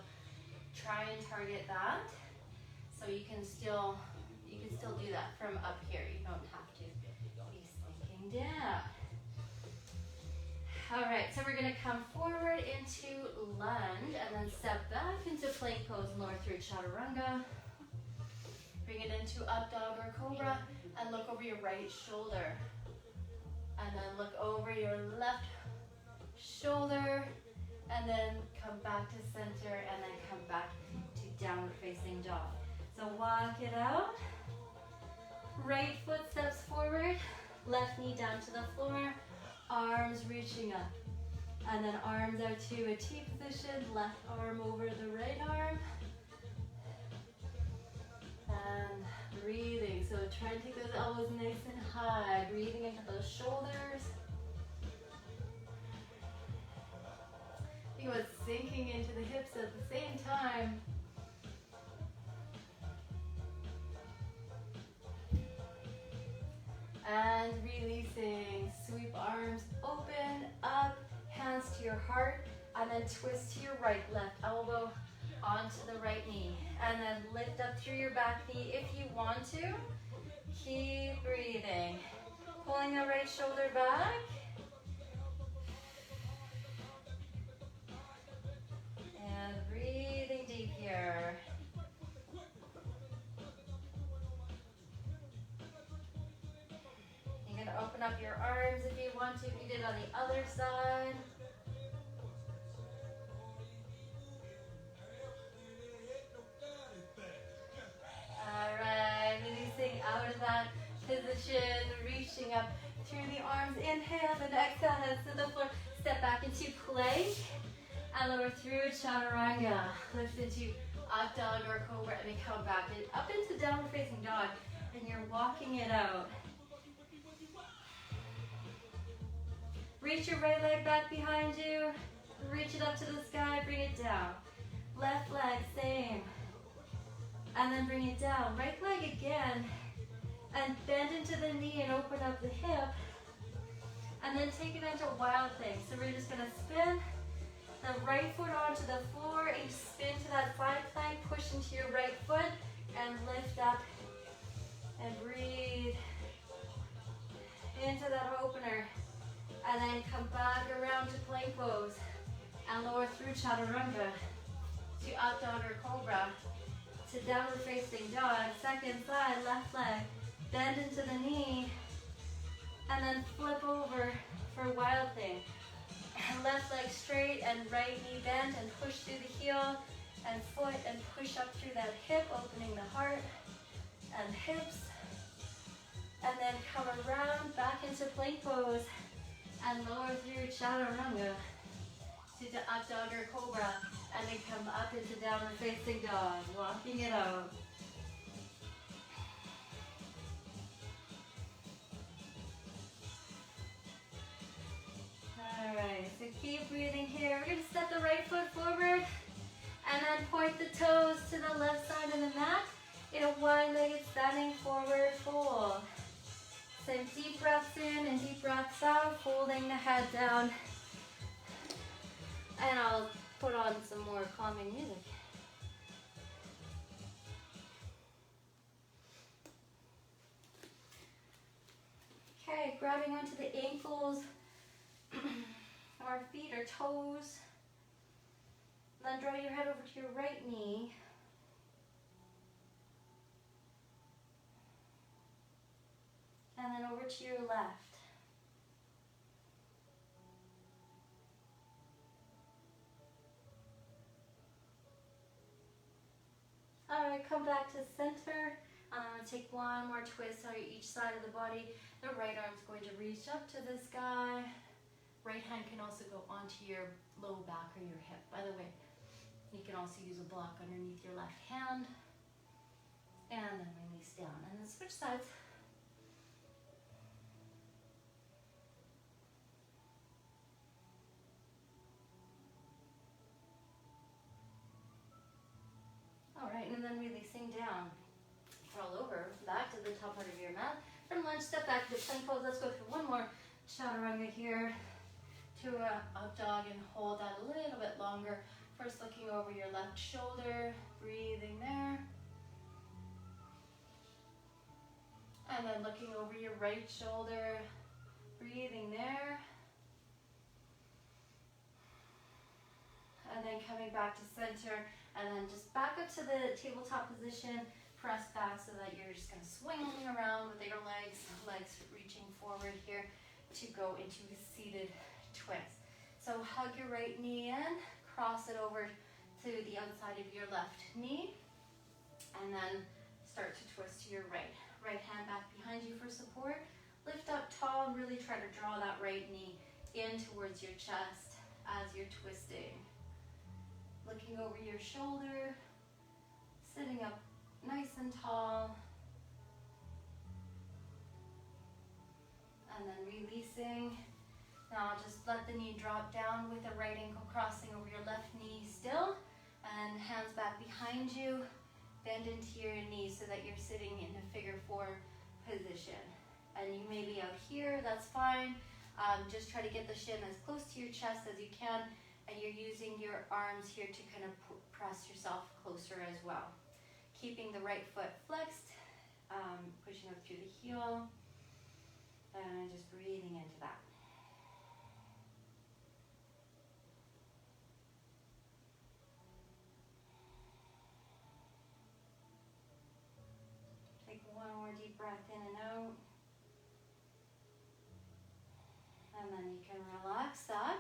try and target that. So you can still do that from up here. You don't have to be sinking down. All right, so we're gonna come forward into lunge and then step back into plank pose, lower through chaturanga. Bring it into up dog or cobra, and look over your right shoulder. And then look over your left shoulder, and then come back to center, and then come back to downward facing dog. So walk it out. Right foot steps forward, left knee down to the floor, arms reaching up. And then arms out to a T position, left arm over the right arm. And breathing. So try and take those elbows nice and high. Breathing into those shoulders. Think about sinking into the hips at the same time. And releasing. Sweep arms open, up, hands to your heart, and then twist to your right, left elbow onto the right knee. And then lift up through your back knee if you want to. Keep breathing. Pulling the right shoulder back. And breathing deep here. You can open up your arms if you want to. We did on the other side. Alright, releasing out of that position, reaching up through the arms. Inhale, then exhale, hands to the floor. Step back into plank and lower through chaturanga. Lift into up dog or cobra and then come back up into downward facing dog. And you're walking it out. Reach your right leg back behind you. Reach it up to the sky, bring it down. Left leg, same. And then bring it down. Right leg again. And bend into the knee and open up the hip. And then take it into wild thing. So we're just gonna spin the right foot onto the floor and spin to that side plank. Push into your right foot and lift up and breathe into that opener. And then come back around to plank pose and lower through chaturanga to up dog or cobra to downward facing dog. Second side, left leg, bend into the knee and then flip over for wild thing. Left leg straight and right knee bent and push through the heel and foot and push up through that hip, opening the heart and hips. And then come around back into plank pose and lower through chaturanga to the up dog or cobra, and then come up into downward facing dog, walking it out. Alright, so keep breathing here. We're going to step the right foot forward and then point the toes to the left side of the mat in a wide-legged standing forward fold. Same deep breaths in and deep breaths out, folding the head down. And I'll put on some more calming music. Okay, grabbing onto the ankles, or feet or toes. Then draw your head over to your right knee. And then over to your left. Alright, come back to center. I'm going to take one more twist on each side of the body. The right arm's going to reach up to the sky. Right hand can also go onto your low back or your hip. By the way, you can also use a block underneath your left hand. And then release down. And then switch sides. Alright, and then releasing down. Roll over, back to the top part of your mat. From lunge, step back to plank pose. Let's go through one more chaturanga here to a up dog and hold that a little bit longer. First looking over your left shoulder, breathing there. And then looking over your right shoulder, breathing there. And then coming back to center, and then just back up to the tabletop position. Press back so that you're just going to swing around with your legs reaching forward here to go into a seated twist. So hug your right knee in, cross it over to the outside of your left knee, and then start to twist to your right. Right hand back behind you for support. Lift up tall and really try to draw that right knee in towards your chest as you're twisting. Looking over your shoulder, sitting up nice and tall. And then releasing. Now just let the knee drop down with the right ankle crossing over your left knee still. And hands back behind you. Bend into your knees so that you're sitting in a figure 4 position. And you may be out here, that's fine. Just try to get the shin as close to your chest as you can. And you're using your arms here to kind of press yourself closer as well. Keeping the right foot flexed, pushing up through the heel. And just breathing into that. Take one more deep breath in and out. And then you can relax that.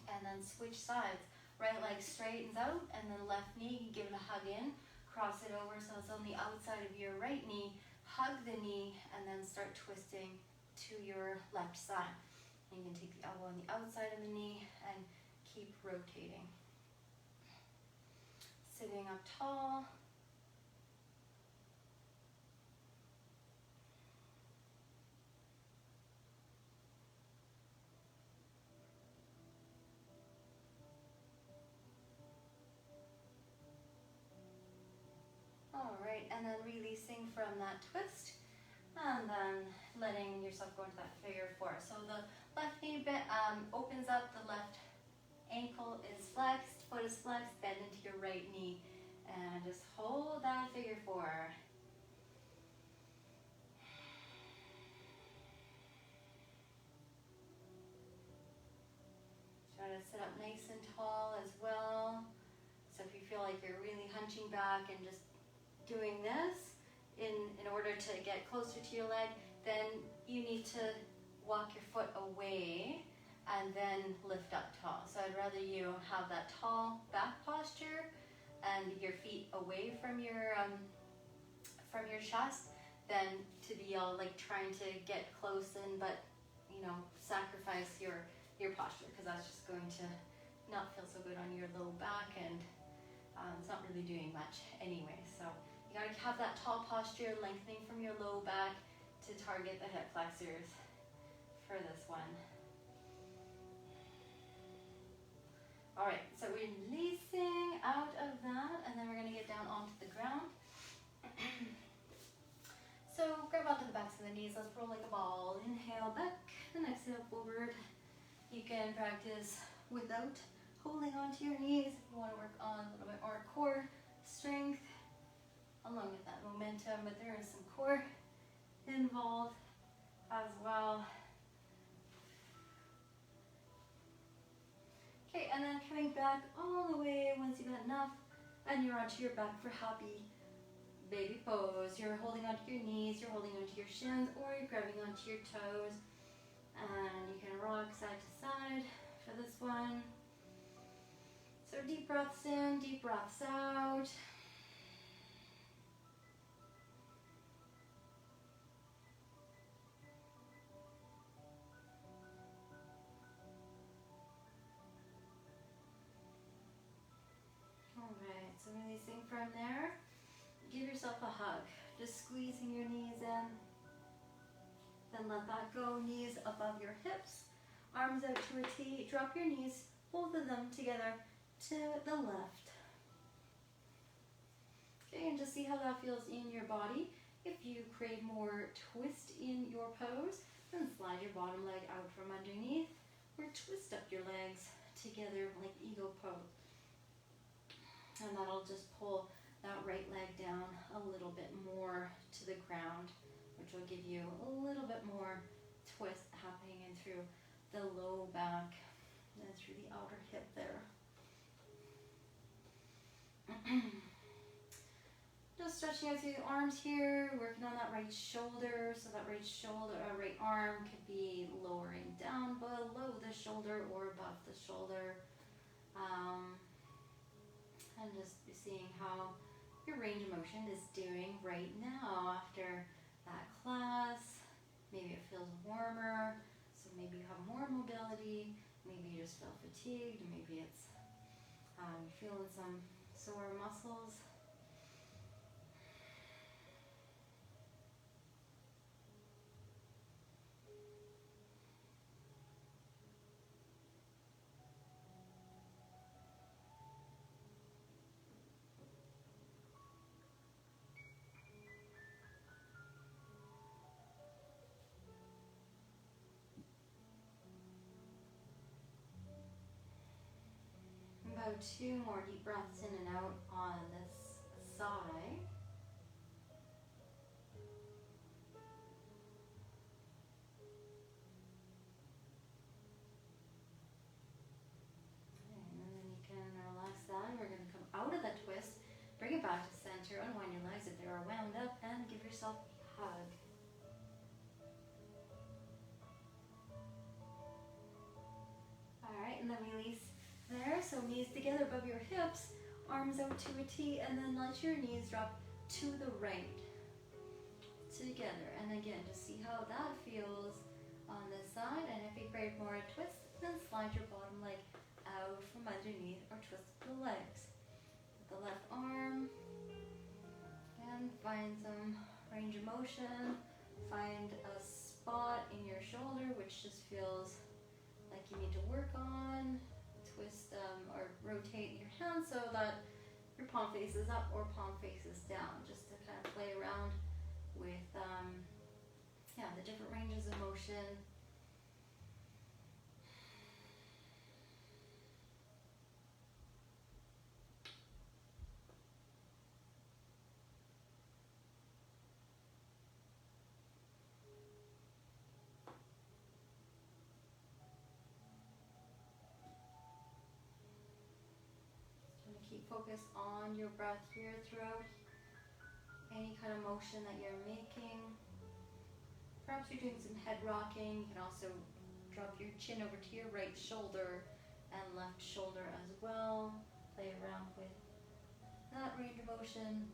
And then switch sides. Right leg straightens out, and then left knee, give it a hug in. Cross it over so it's on the outside of your right knee. Hug the knee, and then start twisting to your left side. And you can take the elbow on the outside of the knee and keep rotating. Sitting up tall. All right, and then releasing from that twist. And then letting yourself go into that figure 4. So the left knee opens up, the left ankle is flexed, foot is flexed, bend into your right knee. And just hold that figure 4. Try to sit up nice and tall as well. So if you feel like you're really hunching back and just doing this, in order to get closer to your leg, then you need to walk your foot away and then lift up tall. So I'd rather you have that tall back posture and your feet away from your chest than to be all like trying to get close and sacrifice your posture, because that's just going to not feel so good on your low back, and it's not really doing much anyway. So you gotta have that tall posture, lengthening from your low back to target the hip flexors for this one. All right, so we're releasing out of that, and then we're gonna get down onto the ground. So grab onto the backs of the knees, let's roll like a ball. Inhale back, and exhale forward. You can practice without holding onto your knees if you wanna work on a little bit more core strength, along with that momentum, but there is some core involved as well. Okay, and then coming back all the way once you've had enough, and you're onto your back for happy baby pose. You're holding onto your knees, you're holding onto your shins, or you're grabbing onto your toes. And you can rock side to side for this one. So deep breaths in, deep breaths out. Alright, so releasing from there, give yourself a hug. Just squeezing your knees in. Then let that go, knees above your hips, arms out to a T. Drop your knees, both of them together to the left. Okay, and just see how that feels in your body. If you crave more twist in your pose, then slide your bottom leg out from underneath, or twist up your legs together like eagle pose. And that'll just pull that right leg down a little bit more to the ground, which will give you a little bit more twist happening in through the low back and through the outer hip there. Just stretching out through the arms here, working on that right shoulder. So that right shoulder, right arm could be lowering down below the shoulder or above the shoulder. And just seeing how your range of motion is doing right now after that class. Maybe it feels warmer, so maybe you have more mobility. Maybe you just feel fatigued. Maybe it's feeling some sore muscles. So 2 more deep breaths in and out on this side. And then you can relax that. We're going to come out of that twist, bring it back to center, unwind your legs if they are wound up, and give yourself a hug. Alright, and then release there. So knees together above your hips, arms out to a T, and then let your knees drop to the right. Together. And again, just see how that feels on this side. And if you crave more a twist, then slide your bottom leg out from underneath or twist the legs. With the left arm. And find some range of motion. Find a spot in your shoulder which just feels like you need to work on. Twist or rotate your hands so that your palm faces up or palm faces down, just to kind of play around with the different ranges of motion. Keep focus on your breath here throughout any kind of motion that you're making. Perhaps you're doing some head rocking. You can also drop your chin over to your right shoulder and left shoulder as well. Play around with that range of motion.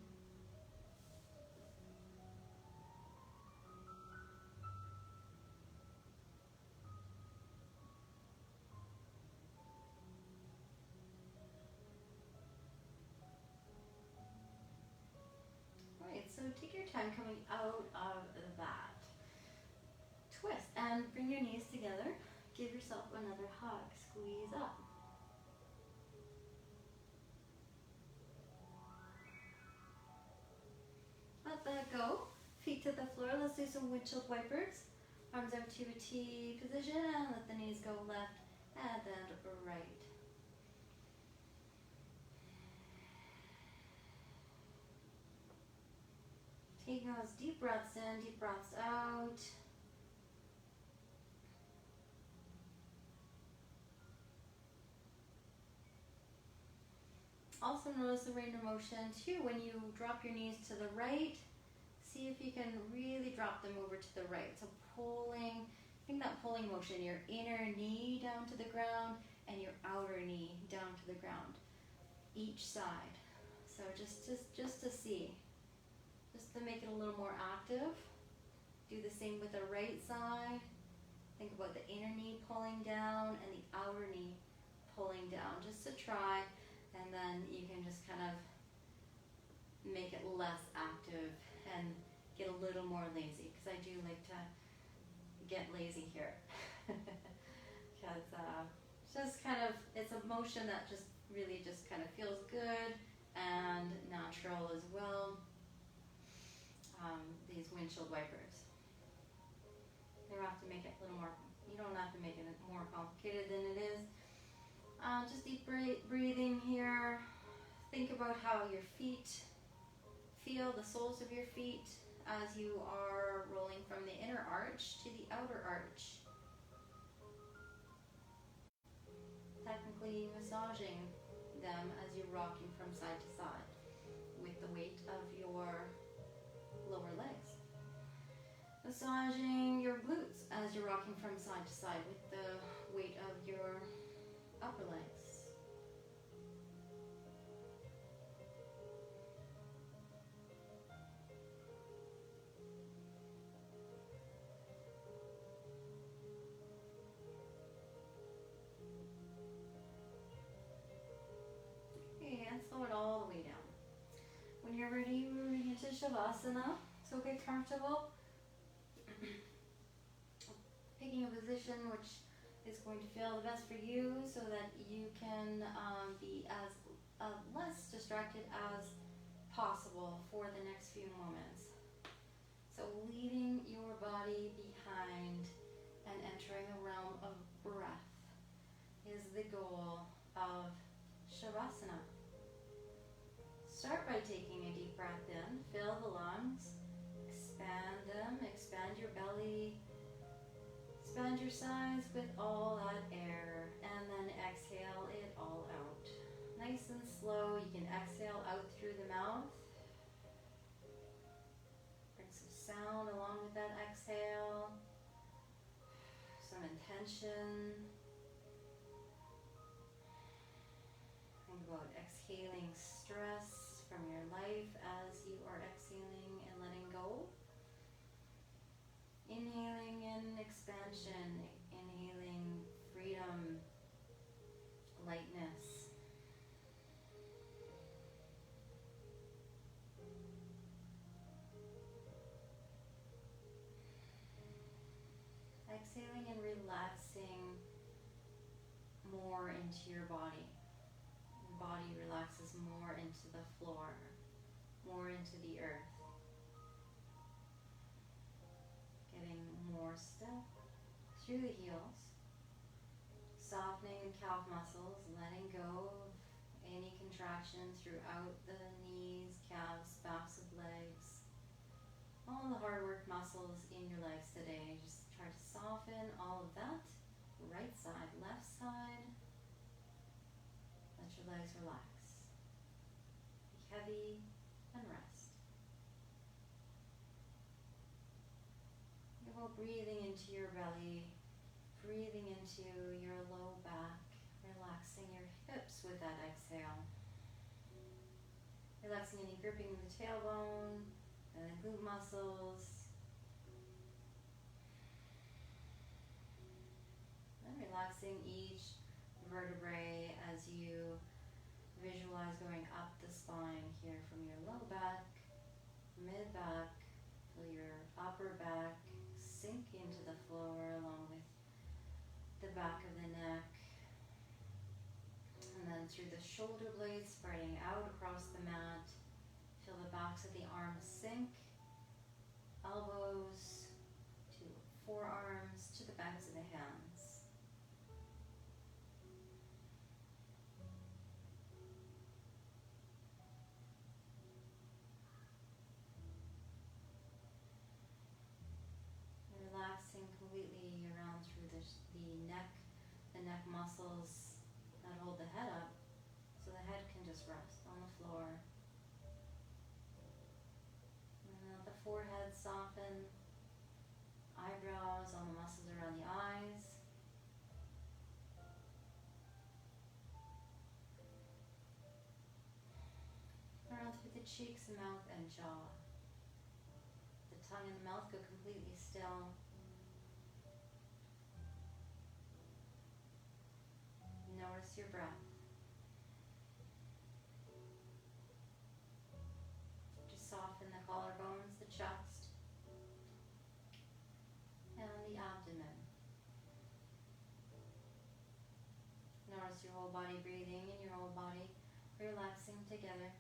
So take your time coming out of that twist and bring your knees together. Give yourself another hug. Squeeze up. Let that go. Feet to the floor. Let's do some windshield wipers. Arms out to a T position and let the knees go left and then right. Take those deep breaths in, deep breaths out. Also notice the range of motion too. When you drop your knees to the right, see if you can really drop them over to the right. So pulling, think that pulling motion, your inner knee down to the ground and your outer knee down to the ground, each side. So just to see. Just to make it a little more active. Do the same with the right side. Think about the inner knee pulling down and the outer knee pulling down, just to try, and then you can just kind of make it less active and get a little more lazy, because I do like to get lazy here. Because just kind of, it's a motion that just really just kind of feels good and natural as well. These windshield wipers. You don't have to make it a little more, you don't have to make it more complicated than it is. Just deep breathing here. Think about how your feet feel, the soles of your feet, as you are rolling from the inner arch to the outer arch. Technically massaging them as you're rocking from side to side with the weight of your lower legs. Massaging your glutes as you're rocking from side to side with the weight of your upper legs. Okay, and slow it all the way down. When you're ready, we're moving into Shavasana. So get comfortable. Picking a position which is going to feel the best for you, so that you can be as less distracted as possible for the next few moments. So leaving your body behind and entering a realm of breath is the goal of Shavasana. Start by taking a deep breath in, fill the lungs, expand them, expand your belly, expand your sides with all that air, and then exhale it all out. Nice and slow, you can exhale out through the mouth. Bring some sound along with that exhale, some intention. Think about exhaling stress from your life as you are exhaling and letting go. Inhaling in expansion, inhaling freedom, lightness. Exhaling and relaxing more into your body. Your body relaxes more into the floor, more into the earth. Getting more still through the heels. Softening the calf muscles, letting go of any contraction throughout the knees, calves, backs of legs. All the hard work muscles in your legs today. Just try to soften all of that. Right side, left side. Let your legs relax. Be heavy and rest. You're breathing into your belly, breathing into your low back, relaxing your hips with that exhale. Relaxing any gripping of the tailbone and the glute muscles. And relaxing each vertebrae as you visualize going up the spine here from your low back, mid back, feel your upper back sink into the floor along with the back of the neck. And then through the shoulder blades spreading out across the mat, feel the backs of the arms sink, elbows to forearms to the backs of the hands. Relaxing completely around through the neck muscles that hold the head up, so the head can just rest on the floor. And then let the forehead soften, eyebrows on the muscles around the eyes. Around through the cheeks, mouth, and jaw. The tongue and the mouth go completely still. Notice your breath. Just soften the collarbones, the chest, and the abdomen. Notice your whole body breathing and your whole body relaxing together.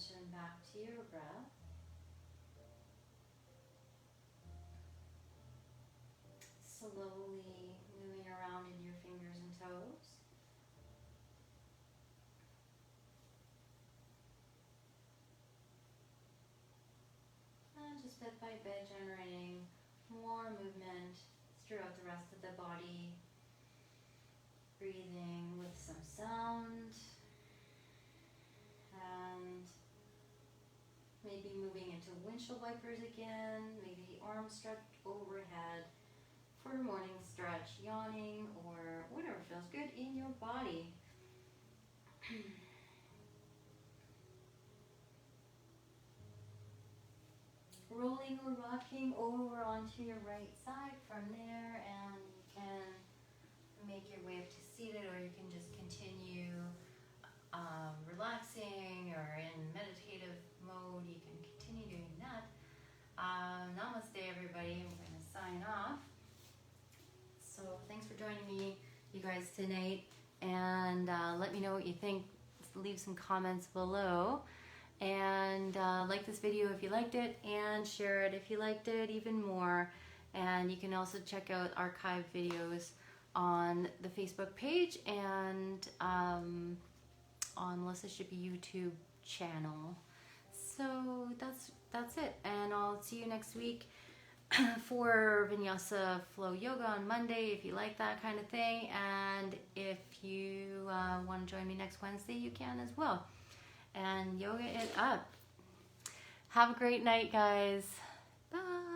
attention back to your breath. Slowly moving around in your fingers and toes. And just bit by bit generating more movement throughout the rest of the body. Breathing with some sound. And maybe moving into windshield wipers again. Maybe the arms stretched overhead for a morning stretch, yawning, or whatever feels good in your body. Rolling or rocking over onto your right side from there, and you can make your way up to seated, or you can just continue relaxing or in meditative mode. You can continue doing that. Namaste, everybody. I'm going to sign off. So thanks for joining me, you guys, tonight. And let me know what you think. Leave some comments below. And like this video if you liked it, and share it if you liked it even more. And you can also check out archived videos on the Facebook page and on Melissa Shippey YouTube channel. So that's it, and I'll see you next week for Vinyasa Flow Yoga on Monday if you like that kind of thing. And if you want to join me next Wednesday, you can as well. And yoga it up. Have a great night, guys. Bye.